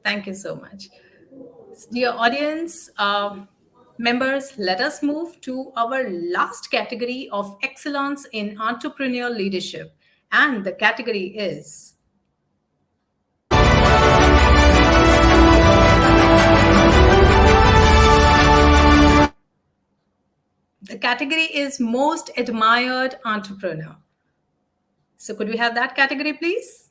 Thank you so much. Dear audience, members, let us move to our last category of excellence in entrepreneurial leadership. And the category is most admired entrepreneur. So could we have that category, please?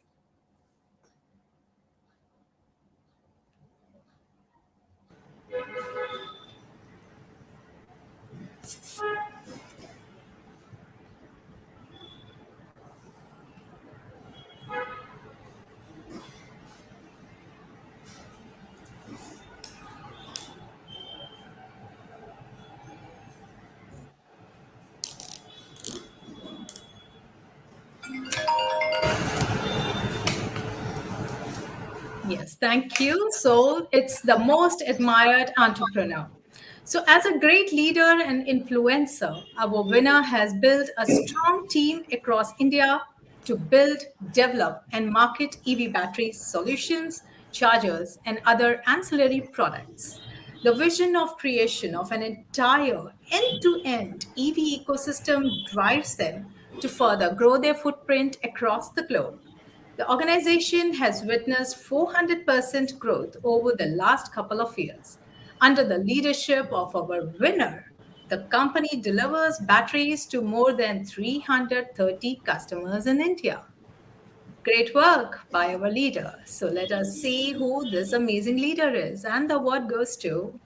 Yes, thank you. So it's the most admired entrepreneur. So, as a great leader and influencer, our winner has built a strong team across India to build, develop, and market EV battery solutions, chargers, and other ancillary products. The vision of creation of an entire end to end EV ecosystem drives them to further grow their footprint across the globe. The organization has witnessed 400% growth over the last couple of years. Under the leadership of our winner, the company delivers batteries to more than 330 customers in India. Great work by our leader. So let us see who this amazing leader is. And the award goes to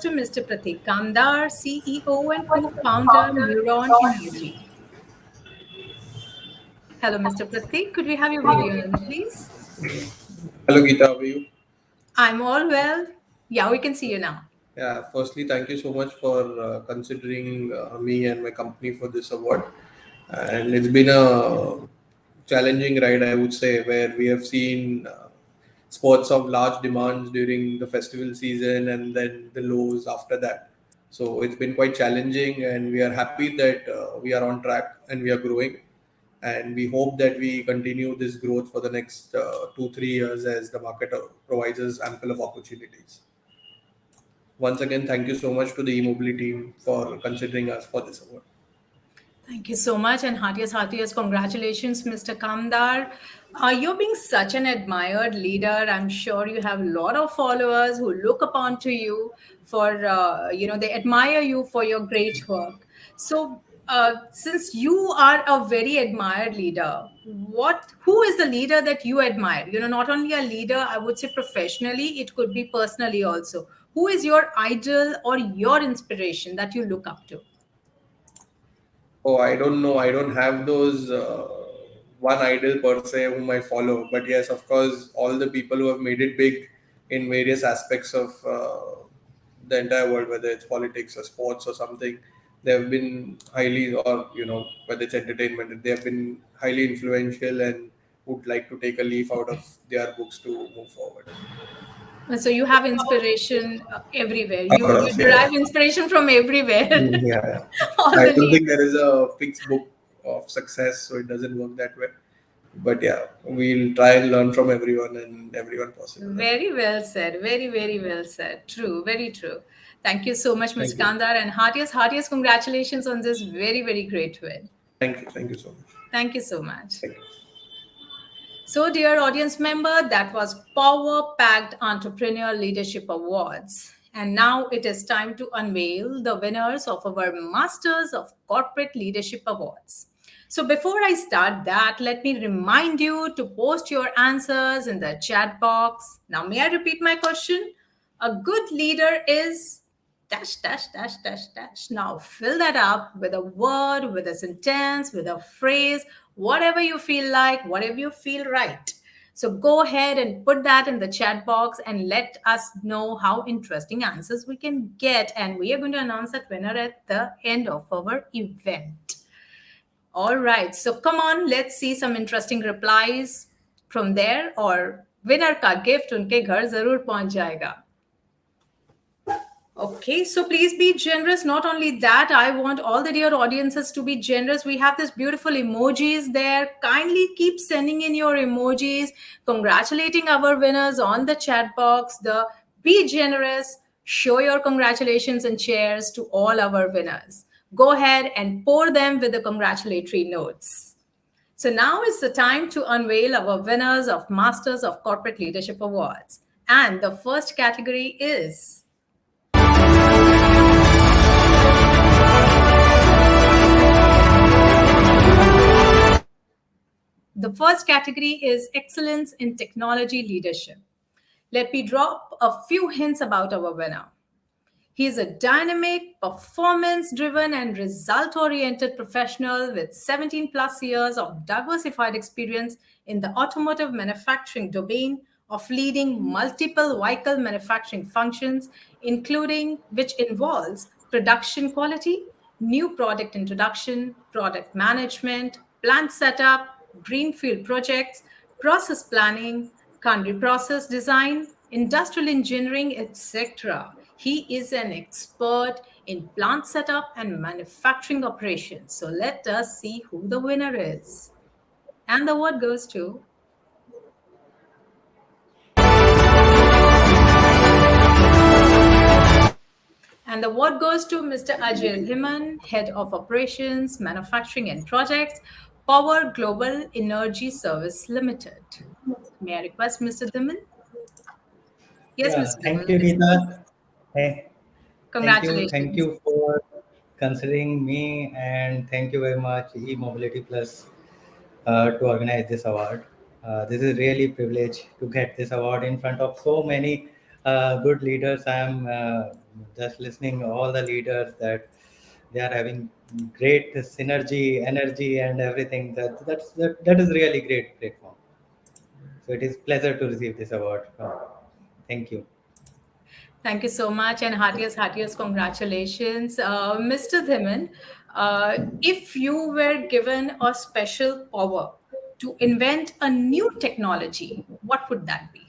Mr. Pratik Kamdar, CEO and co-founder Neuron Energy. Hello, Mr. Pratik. Could we have your video on, please? Hello, Geeta. How are you? I'm all well. Yeah, we can see you now. Yeah, firstly, thank you so much for considering me and my company for this award. And it's been a challenging ride, I would say, where we have seen sports of large demands during the festival season and then the lows after that. So it's been quite challenging, and we are happy that we are on track and we are growing. And we hope that we continue this growth for the next 2-3 years as the market provides us ample of opportunities. Once again, thank you so much to the e-mobility team for considering us for this award. Thank you so much, and heartiest congratulations, Mr. Kamdar. You're being such an admired leader. I'm sure you have a lot of followers who look upon to you for, they admire you for your great work. So, since you are a very admired leader, who is the leader that you admire? Not only a leader, I would say professionally, it could be personally also. Who is your idol or your inspiration that you look up to? Oh, I don't know. I don't have those one idol per se whom I follow. But yes, of course, all the people who have made it big in various aspects of the entire world, whether it's politics or sports or something, they have been highly, or whether it's entertainment, they have been highly influential and would like to take a leaf out of their books to move forward. So you have inspiration everywhere. You Sort you of, yeah. derive inspiration from everywhere. Yeah. All I the don't think leaders. there is a fixed book of success, so it doesn't work that way. But yeah, we'll try and learn from everyone and everyone possible. Very well said. Very, very well said. True. Very true. Thank you so much, Mr. Thank you. Kandar. And heartiest congratulations on this very, very great win. Thank you. Thank you so much. Thank you so much. Thank you. So, dear audience member, that was Power Packed Entrepreneur Leadership Awards. And now it is time to unveil the winners of our Masters of Corporate Leadership Awards. So, before I start that, let me remind you to post your answers in the chat box. Now, may I repeat my question? A good leader is dash, dash, dash, dash, dash. Now fill that up with a word, with a sentence, with a phrase, whatever you feel like, whatever you feel right. So go ahead and put that in the chat box and let us know how interesting answers we can get. And we are going to announce that winner at the end of our event. All right. So come on, let's see some interesting replies from there, or winner का gift उनके घर जरूर पहुंच जाएगा. Okay, so please be generous. Not only that, I want all the dear audiences to be generous. We have this beautiful emojis there. Kindly keep sending in your emojis, congratulating our winners on the chat box. The be generous, show your congratulations and cheers to all our winners. Go ahead and pour them with the congratulatory notes. So now is the time to unveil our winners of Masters of Corporate Leadership Awards. And the first category is the first category is Excellence in Technology Leadership. Let me drop a few hints about our winner. He is a dynamic, performance-driven, and result-oriented professional with 17 plus years of diversified experience in the automotive manufacturing domain of leading multiple vehicle manufacturing functions, including which involves production quality, new product introduction, product management, plant setup, greenfield projects, process planning, country process design, industrial engineering, etc. He is an expert in plant setup and manufacturing operations. So let us see who the winner is. And the award goes to And the award goes to Mr. Ajay Dhiman, Head of Operations, Manufacturing and Projects, Power Global Energy Service Limited. May I request Mr. Dhiman? Yes, Yeah, Mr. thank Dhiman. you, Geeta. Hey, thank Congratulations. you for considering me, and thank you very much, E-Mobility Plus, to organize this award. This is really privilege to get this award in front of so many good leaders. I am just listening all the leaders that they are having great synergy, energy, and everything. That is really great platform. So it is pleasure to receive this award. Thank you. Thank you so much, and heartiest congratulations. Mr. Dhiman, if you were given a special power to invent a new technology, what would that be?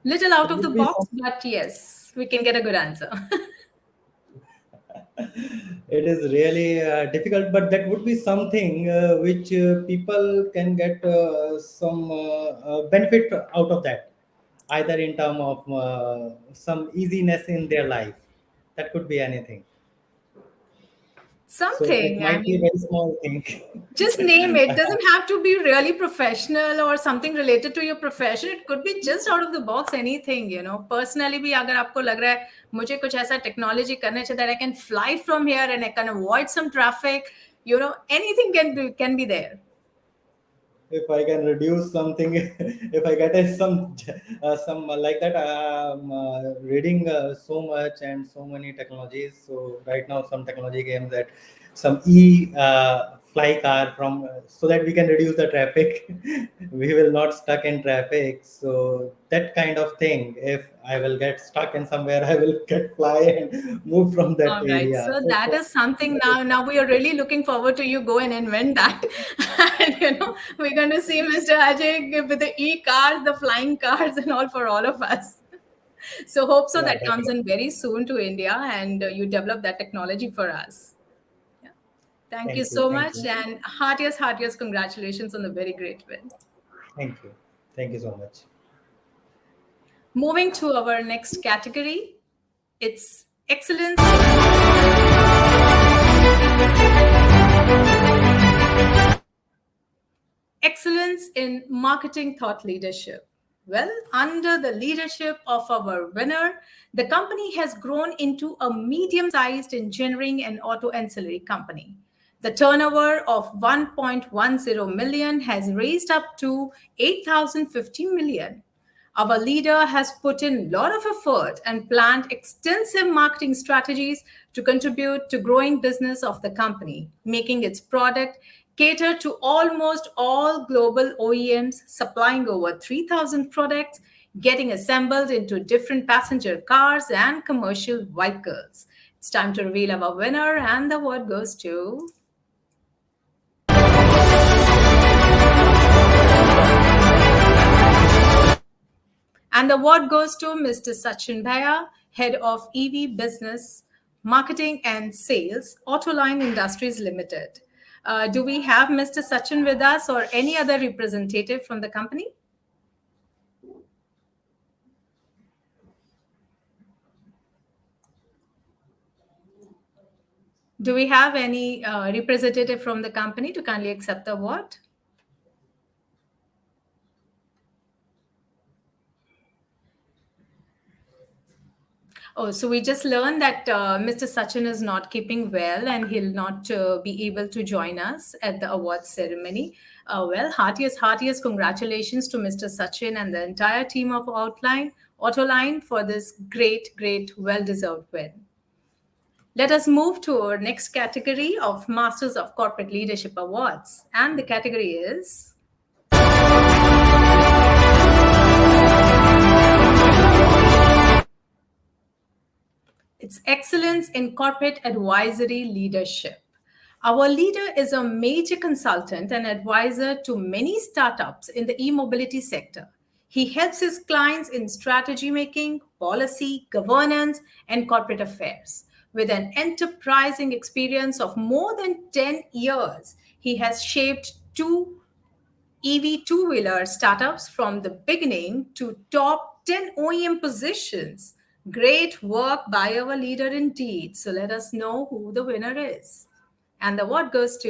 Little out It of the would be box, but yes, we can get a good answer. it is really difficult, but that would be something which people can get some benefit out of that, either in term of some easiness in their life. That could be anything. So it Something, I might be a mean, very small thing. just name it. Doesn't have to be really professional or something related to your profession. It could be just out of the box, anything, you know. Personally भी अगर आपको लग रहा है मुझे कुछ ऐसा technology करने चाहिए that I can fly from here and I can avoid some traffic, you know, anything can be there. If I can reduce something, if I get some like that, reading so much and so many technologies. So right now, some technology games that some fly car from so that we can reduce the traffic. We will not stuck in traffic. So that kind of thing. If I will get stuck in somewhere, I will get fly and move from that All right. area. So So that is something now. Now we are really looking forward to you go and invent that. And you know, we're going to see Mr. Ajay with the e-cars, the flying cars, and all for all of us. So hope so yeah, that comes definitely. in very soon to India and you develop that technology for us. Yeah. Thank you Thank you. so Thank much, you. and heartiest congratulations on the very great win. Thank you. Thank you so much. Moving to our next category, it's excellence. Excellence in marketing thought leadership. Well, under the leadership of our winner, the company has grown into a medium sized engineering and auto ancillary company. The turnover of 1.10 million has raised up to 8,050 million. Our leader has put in a lot of effort and planned extensive marketing strategies to contribute to growing business of the company, making its product cater to almost all global OEMs, supplying over 3,000 products, getting assembled into different passenger cars and commercial vehicles. It's time to reveal our winner, and the award goes to. And the award goes to Mr. Sachin Bhaya, Head of EV Business, Marketing and Sales, Autoline Industries Limited. Do we have Mr. Sachin with us or any other representative from the company? Do we have any representative from the company to kindly accept the award? Oh, so we just learned that Mr. Sachin is not keeping well and he'll not be able to join us at the awards ceremony. Well, heartiest congratulations to Mr. Sachin and the entire team of Autoline for this great, well-deserved win. Let us move to our next category of Masters of Corporate Leadership Awards. And the category is. It's Excellence in Corporate Advisory Leadership. Our leader is a major consultant and advisor to many startups in the e-mobility sector. He helps his clients in strategy making, policy, governance, and corporate affairs. With an enterprising experience of more than 10 years, he has shaped two EV two wheeler startups from the beginning to top 10 OEM positions. Great work by our leader indeed. So let us know who the winner is. And the award goes to.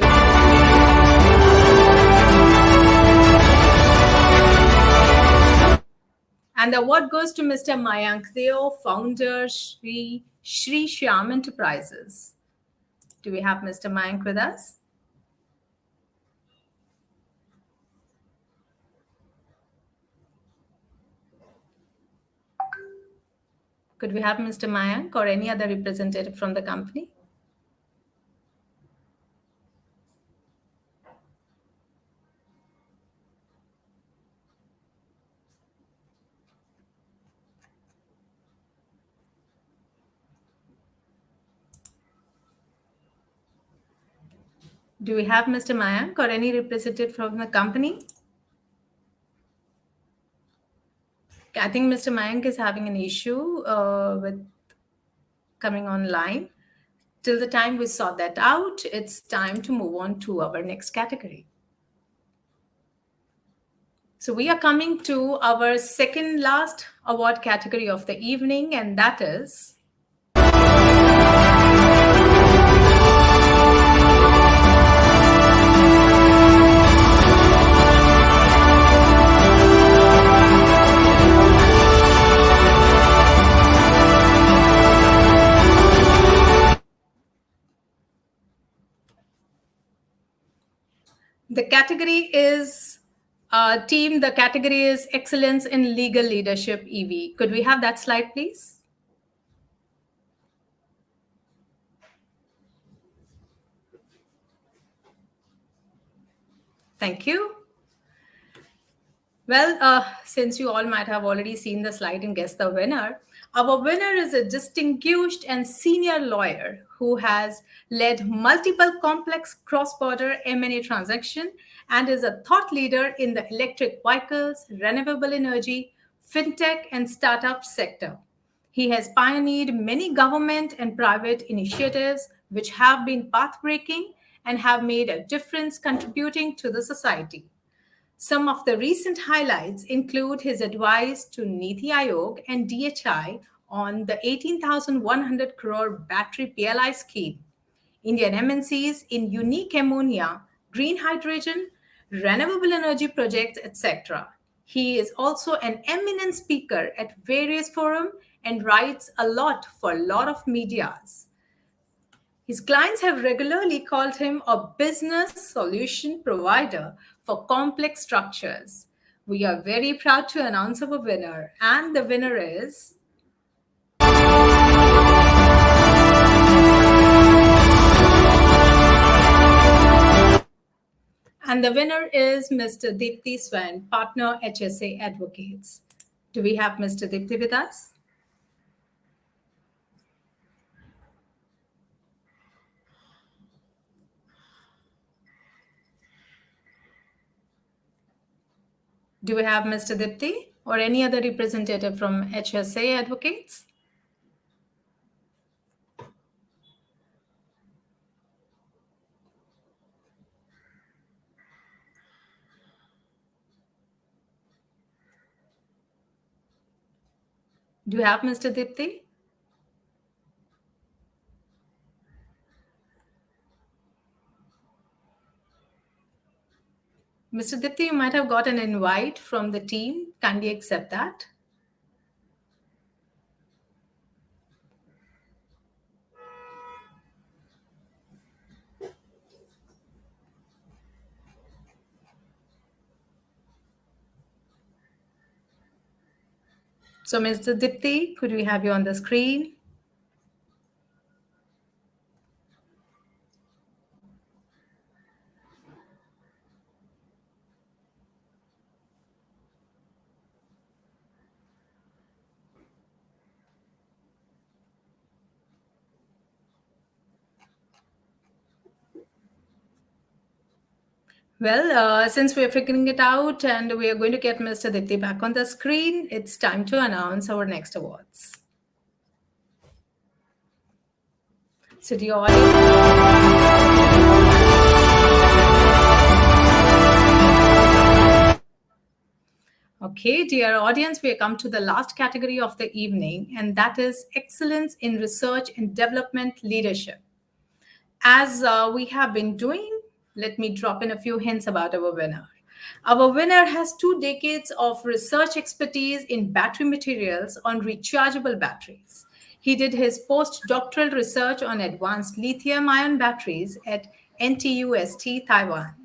And the award goes to Mr. Mayank Deo, founder Sri Shyam Enterprises. Do we have Mr. Mayank with us? Could we have Mr. Mayank or any other representative from the company? Do we have Mr. Mayank or any representative from the company? I think Mr. Mayank is having an issue with coming online. Till the time we sort that out, it's time to move on to our next category. So we are coming to our second last award category of the evening, and that is. The category is the category is Excellence in Legal Leadership EV. Could we have that slide, please? Thank you. Well, since you all might have already seen the slide and guessed the winner, our winner is a distinguished and senior lawyer who has led multiple complex cross-border M&A transactions and is a thought leader in the electric vehicles, renewable energy, fintech, and startup sector. He has pioneered many government and private initiatives which have been path-breaking and have made a difference contributing to the society. Some of the recent highlights include his advice to Niti Aayog and DHI on the 18,100 crore battery PLI scheme, Indian MNCs in unique ammonia, green hydrogen, renewable energy projects, etc. He is also an eminent speaker at various forums and writes a lot for a lot of medias. His clients have regularly called him a business solution provider for complex structures. We are very proud to announce our winner, and the winner is. And the winner is Mr. Deepthi Swan, partner HSA Advocates. Do we have Mr. Deepthi with us? Do we have Mr. Deepthi or any other representative from HSA Advocates? Do you have Mr. Deepthi? Mr. Deepthi, you might have got an invite from the team. Kindly accept that. So, Mr. Deepthi, could we have you on the screen? Well, since we're figuring it out and we are going to get Mr. Deepthi back on the screen, it's time to announce our next awards. So, dear audience. Okay, dear audience, we have come to the last category of the evening, and that is Excellence in Research and Development Leadership. As we have been doing, let me drop in a few hints about our winner. Our winner has 2 decades of research expertise in battery materials on rechargeable batteries. He did his postdoctoral research on advanced lithium-ion batteries at NTUST, Taiwan.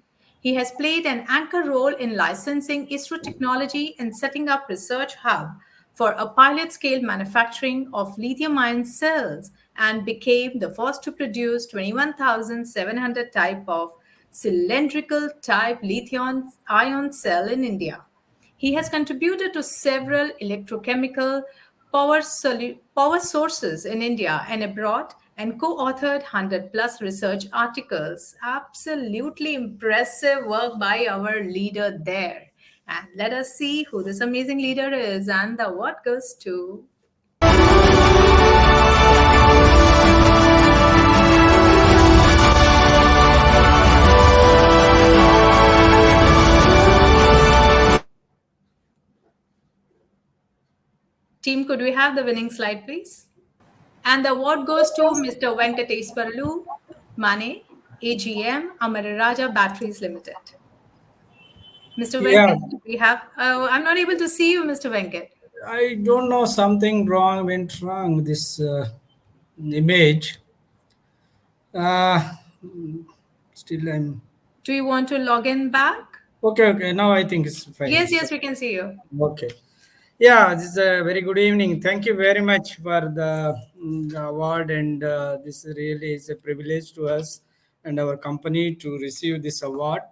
He has played an anchor role in licensing ISRO technology and setting up research hub for a pilot-scale manufacturing of lithium-ion cells and became the first to produce 21,700 type of cylindrical type lithium-ion cell in India. He has contributed to several electrochemical power sources in India and abroad and co-authored 100 plus research articles. Absolutely impressive work by our leader there. And let us see who this amazing leader is, and the award goes to. Team, could we have the winning slide, please? And the award goes to Mr. Venkateswarlu Mane, AGM, Amararaja Batteries Limited. Mr. Venkat, we have. I'm not able to see you, Mr. Venkat. I don't know, something went wrong. This image. Still, I'm. Do you want to log in back? Okay. Now I think it's fine. Yes, we can see you. Okay. Yeah, this is a very good evening. Thank you very much for the award, and this really is a privilege to us and our company to receive this award.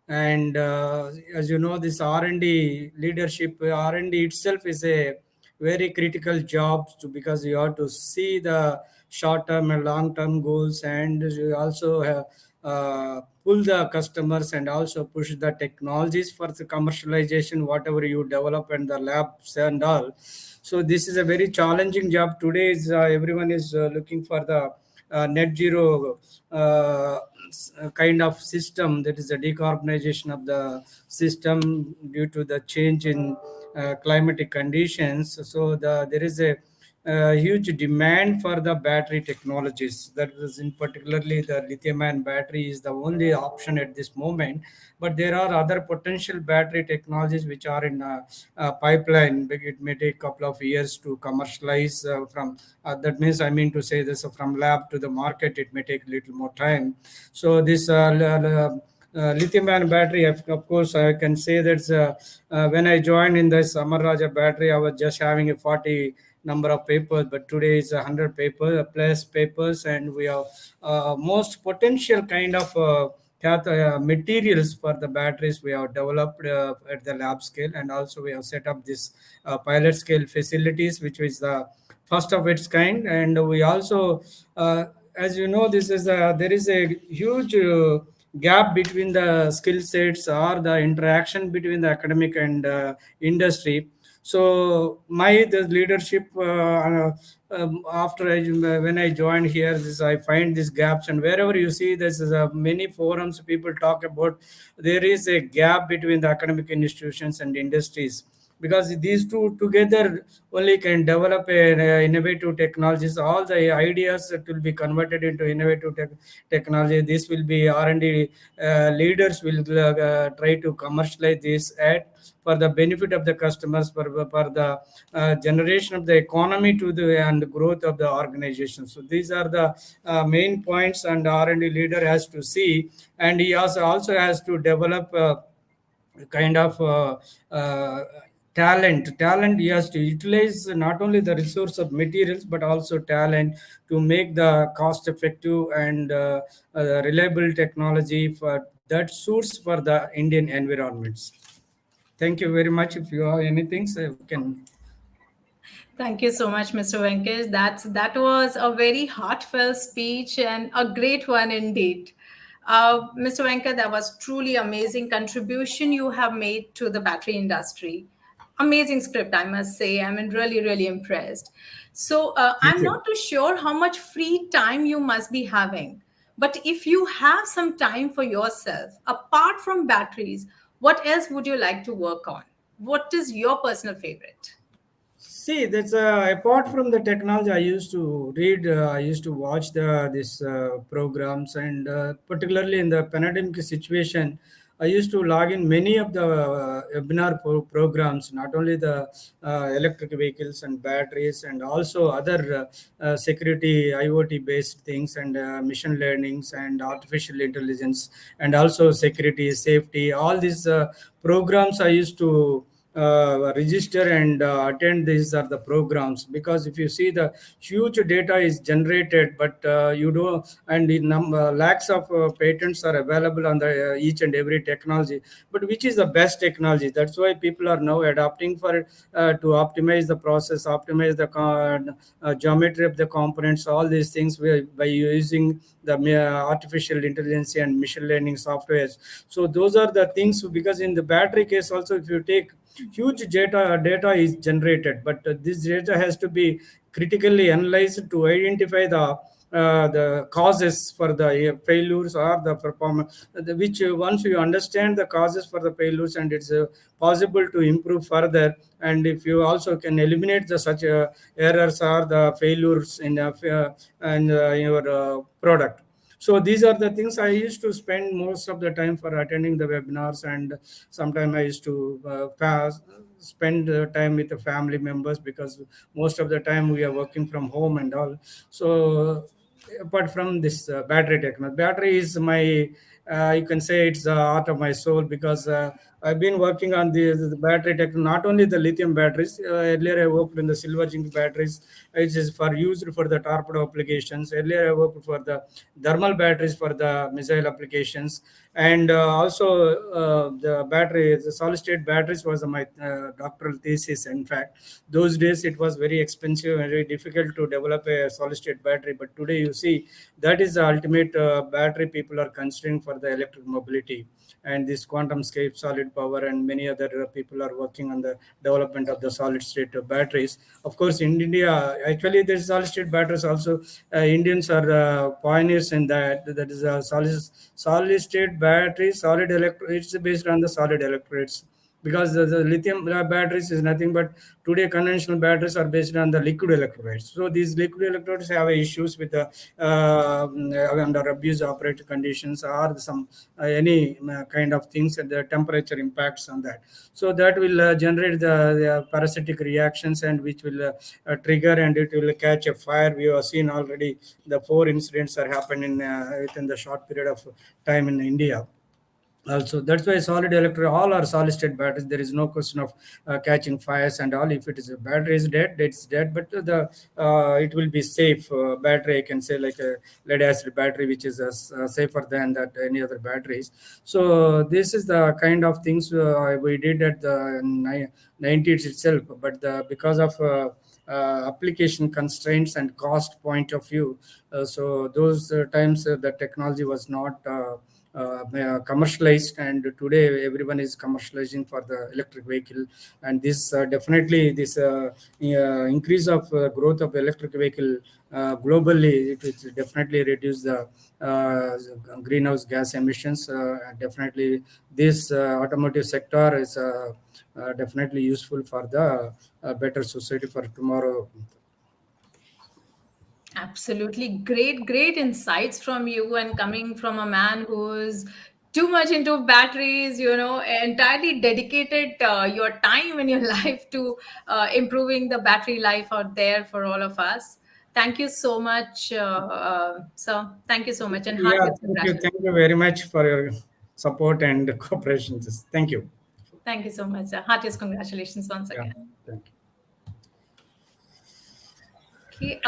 And as you know, this R&D leadership, R&D itself is a very critical job because you have to see the short-term and long-term goals, and you also have pull the customers and also push the technologies for the commercialization, whatever you develop and the labs and all. So this is a very challenging job. Today is everyone is looking for the net zero kind of system, that is the decarbonization of the system due to the change in climatic conditions. So there is a huge demand for the battery technologies. That is in particularly the lithium-ion battery is the only option at this moment. But there are other potential battery technologies which are in pipeline. It may take a couple of years to commercialize from. That means, I mean to say this, from lab to the market, it may take a little more time. So this lithium-ion battery, of course, I can say that when I joined in this Amar Raja battery, I was just having a 40 number of papers, but today is 100 paper plus papers, and we have most potential kind of materials for the batteries we have developed at the lab scale, and also we have set up this pilot scale facilities, which is the first of its kind. And we also, as you know, there is a huge gap between the skill sets or the interaction between the academic and industry. So my the leadership when I joined here, I find these gaps, and wherever you see there's many forums people talk about, there is a gap between the academic institutions and industries, because these two together only can develop a innovative technologies. All the ideas that will be converted into innovative technology. This will be R&D leaders will try to commercialize this at for the benefit of the customers, for the generation of the economy to the and growth of the organization. So these are the main points, and R&D leader has to see, and he also has to develop kind of talent. He has to utilize not only the resource of materials but also talent to make the cost effective and reliable technology for that suits for the Indian environments. Thank you very much. If you have anything, so you can. Thank you so much, Mr. Venkesh. That was a very heartfelt speech and a great one indeed. Mr. Venkat, that was truly amazing contribution you have made to the battery industry. Amazing script, I must say. I mean, really, really impressed. So Thank I'm you. not too sure how much free time you must be having, but if you have some time for yourself, apart from batteries, what else would you like to work on? What is your personal favorite? See, that's apart from the technology, I used to read, I used to watch these programs, and particularly in the pandemic situation, I used to log in many of the webinar programs, not only the electric vehicles and batteries, and also other security IoT based things, and machine learnings and artificial intelligence, and also security, safety. All these programs I used to register and attend. These are the programs, because if you see the huge data is generated, but you don't, and the lakhs of patents are available on the each and every technology, but which is the best technology? That's why people are now adopting for to optimize the process, optimize the geometry of the components, all these things by using the artificial intelligence and machine learning softwares. So those are the things, because in the battery case also, if you take huge data is generated, but this data has to be critically analyzed to identify the causes for the failures or the performance, which once you understand the causes for the failures, and it's possible to improve further, and if you also can eliminate the such errors or the failures in your product. So these are the things I used to spend most of the time for attending the webinars, and sometimes I used to spend time with the family members, because most of the time we are working from home and all. So apart from this battery technology, battery is my you can say it's the art of my soul, because I've been working on the battery tech, not only the lithium batteries. Earlier I worked in the silver zinc batteries, which is for used for the torpedo applications. Earlier I worked for the thermal batteries for the missile applications, and also the solid state batteries was my doctoral thesis. In fact, those days it was very expensive and very difficult to develop a solid state battery, but today you see that is the ultimate battery people are considering for the electric mobility. And this quantum scape, solid power, and many other people are working on the development of the solid state batteries. Of course, in India, actually, there's solid state batteries also. Indians are pioneers in that. That is a solid state battery, solid electro. It's based on the solid electrolytes, because the lithium batteries is nothing but today conventional batteries are based on the liquid electrolytes. So these liquid electrolytes have issues with the under abuse operating conditions or some any kind of things, and the temperature impacts on that. So that will generate the parasitic reactions, and which will trigger, and it will catch a fire. We have seen already the 4 incidents are happening within the short period of time in India. Also, that's why solid electric, all are solid state batteries. There is no question of catching fires and all. If it is a battery is dead, it's dead, but the it will be safe battery, I can say, like a lead acid battery, which is safer than that any other batteries. So this is the kind of things we did at the 90s itself, but because of application constraints and cost point of view, so those times the technology was not commercialized, and today everyone is commercializing for the electric vehicle. And this definitely this increase of growth of electric vehicle globally, it will definitely reduce the greenhouse gas emissions. Definitely this automotive sector is definitely useful for the better society for tomorrow. Absolutely great, great insights from you, and coming from a man who's too much into batteries, entirely dedicated your time and your life to improving the battery life out there for all of us. Thank you so much, sir. Thank you so much, and Yeah, heartiest thank congratulations. you very much for your support and cooperation. Thank you. Thank you so much, sir. Heartiest congratulations once Yeah, again. thank you. Okay,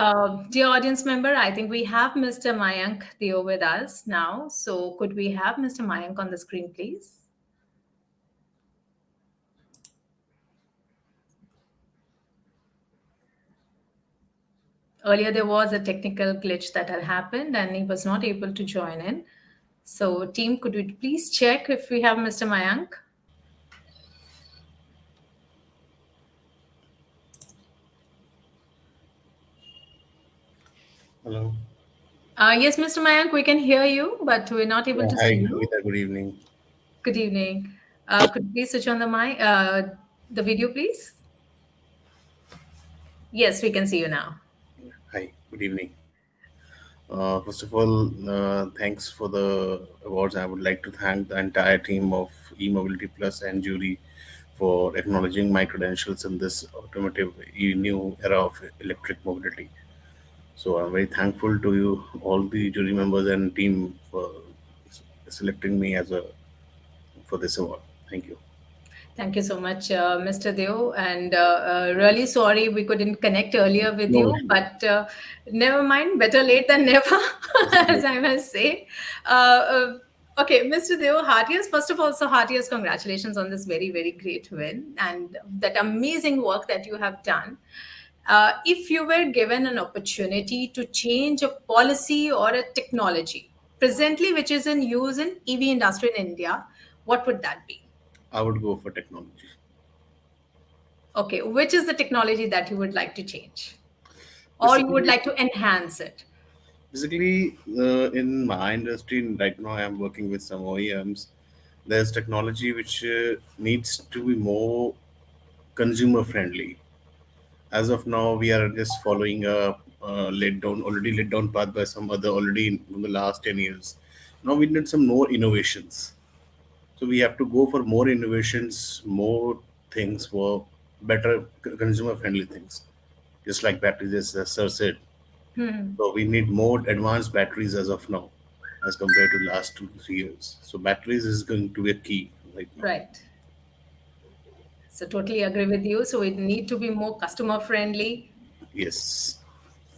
dear audience member, I think we have Mr. Mayank Theo with us now. So could we have Mr. Mayank on the screen, please? Earlier, there was a technical glitch that had happened and he was not able to join in. So, team, could you please check if we have Mr. Mayank? Hello. Yes, Mr. Mayank, we can hear you, but we're not able Yeah, to hi, see you. Geeta. Good evening. Good evening. Could you please switch on the mic, the video, please? Yes, we can see you now. Hi, good evening. First of all, thanks for the awards. I would like to thank the entire team of eMobility Plus and jury for acknowledging my credentials in this automotive new era of electric mobility. So I'm very thankful to you, all the jury members and team, for selecting me as a for this award. Thank you. Thank you so much, Mr. Deo. And really sorry we couldn't connect earlier with No you, issue. but never mind, better late than never, Yes, as yes. I must say. Okay, Mr. Deo, heartiest, first of all, so heartiest congratulations on this very, very great win and that amazing work that you have done. If you were given an opportunity to change a policy or a technology presently which is in use in EV industry in India, what would that be? I would go for technology. Okay, which is the technology that you would like to change or you would Basically, like to enhance it? In my industry right now, I'm working with some OEMs. There's technology which needs to be more consumer friendly. As of now, we are just following a already laid down path by some other already in the last 10 years. Now we need some more innovations. So we have to go for more innovations, more things for better consumer friendly things. Just like batteries, as Sir said. Hmm. So we need more advanced batteries as of now, as compared to last 2 3 years. So batteries is going to be a key right now. Right. So totally agree with you. So it need to be more customer friendly. Yes.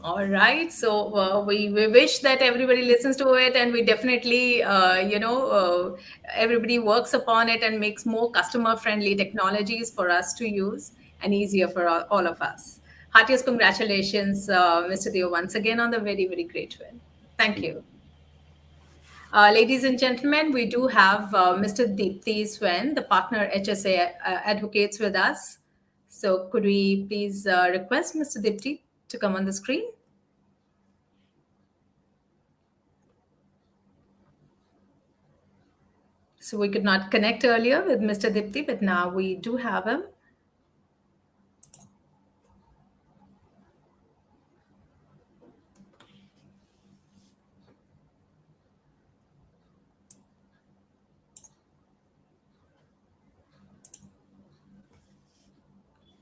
All right. So we wish that everybody listens to it, and we definitely, everybody works upon it and makes more customer friendly technologies for us to use and easier for all of us. Heartiest congratulations, Mr. Deo, once again on the very, very great win. Thank Thank you. you. Ladies and gentlemen, we do have Mr. Deepthi Swen, the partner HSA advocates with us. So could we please request Mr. Deepthi to come on the screen? So we could not connect earlier with Mr. Deepthi, but now we do have him.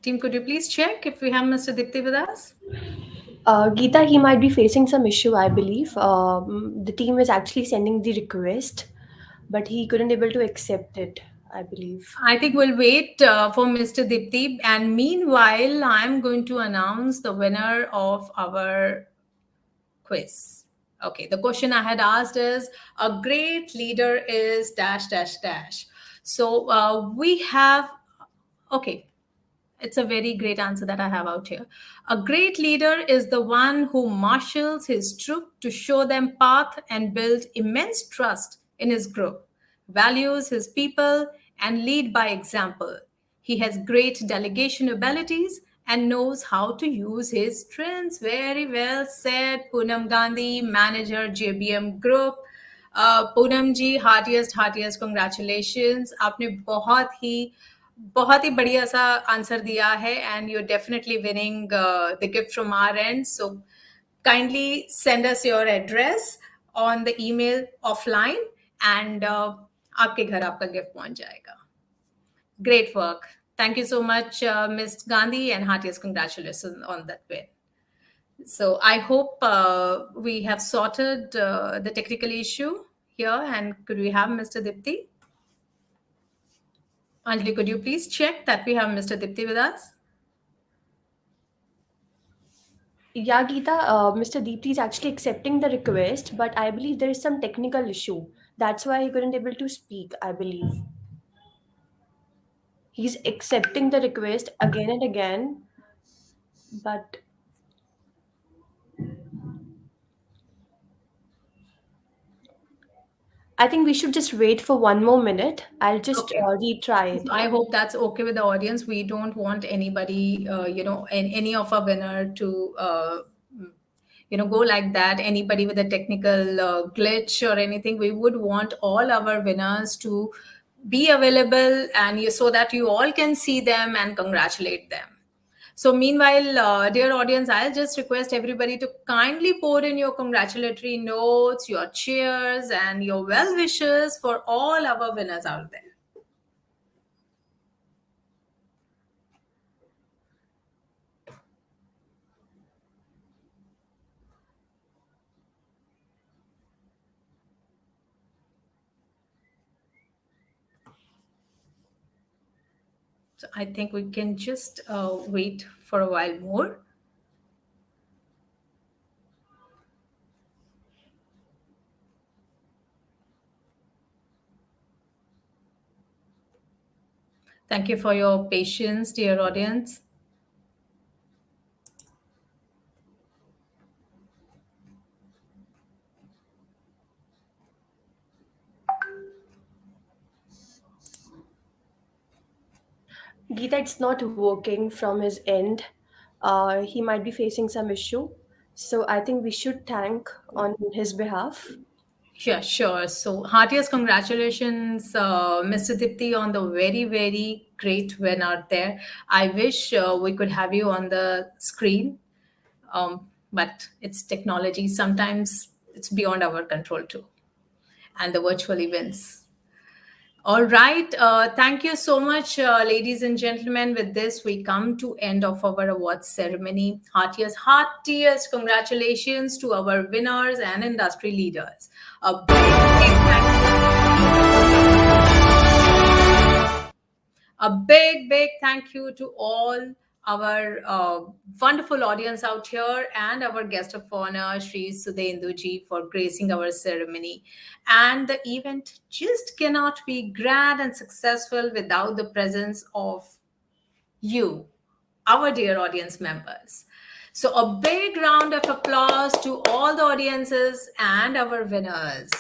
Team, could you please check if we have Mr. Deepthi with us? Geeta, he might be facing some issue, I believe. The team is actually sending the request, but he couldn't able to accept it, I believe. I think we'll wait for Mr. Deepthi. And meanwhile, I'm going to announce the winner of our quiz. Okay, the question I had asked is, a great leader is dash, dash, dash. So we have, okay, it's a very great answer that I have out here. A great leader is the one who marshals his troop to show them path and build immense trust in his group, values his people, and lead by example. He has great delegation abilities and knows how to use his strengths. Very well said, Poonam Gandhi, manager JBM Group. Poonam ji heartiest congratulations, आपने बहुत ही बढ़िया सा answer दिया है and you definitely winning the gift from our end. So kindly send us your address on the email offline and आपके घर आपका गिफ्ट पहुंच जाएगा. Great work. Thank you so much, Ms. Gandhi, and heartiest congratulations on that win. So I hope we have sorted the technical issue here. And could we have Mr. Deepthi? Anjali, could you please check that we have Mr. Deepthi with us? Yeah, Geeta, Mr. Deepthi is actually accepting the request, but I believe there is some technical issue. That's why he couldn't able to speak, I believe. He's accepting the request again and again, but I think we should just wait for one more minute. I'll just Okay. retry it. I hope that's okay with the audience. We don't want anybody, any of our winner to, go like that. Anybody with a technical glitch or anything. We would want all our winners to be available and so that you all can see them and congratulate them. So meanwhile, dear audience, I'll just request everybody to kindly pour in your congratulatory notes, your cheers, and your well wishes for all our winners out there. So I think we can just wait for a while more. Thank you for your patience, dear audience. Geeta, it's not working from his end. He might be facing some issue. So I think we should thank on his behalf. Yeah, sure. So heartiest congratulations, Mr. Dipti, on the very, very great win out there. I wish we could have you on the screen, but it's technology. Sometimes it's beyond our control too, and the virtual events. All right. Thank you so much, ladies and gentlemen. With this, we come to end of our awards ceremony. Heartiest congratulations to our winners and industry leaders. A big, big thank you. A big, big thank you to all our wonderful audience out here and our guest of honor, Sri Sudhenduji, for gracing our ceremony. And the event just cannot be grand and successful without the presence of you, our dear audience members. So a big round of applause to all the audiences and our winners.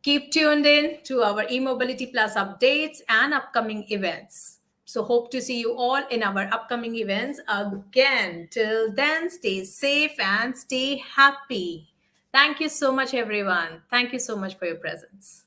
Keep tuned in to our eMobility Plus updates and upcoming events. So, hope to see you all in our upcoming events again. Till then, stay safe and stay happy. Thank you so much, everyone. Thank you so much for your presence.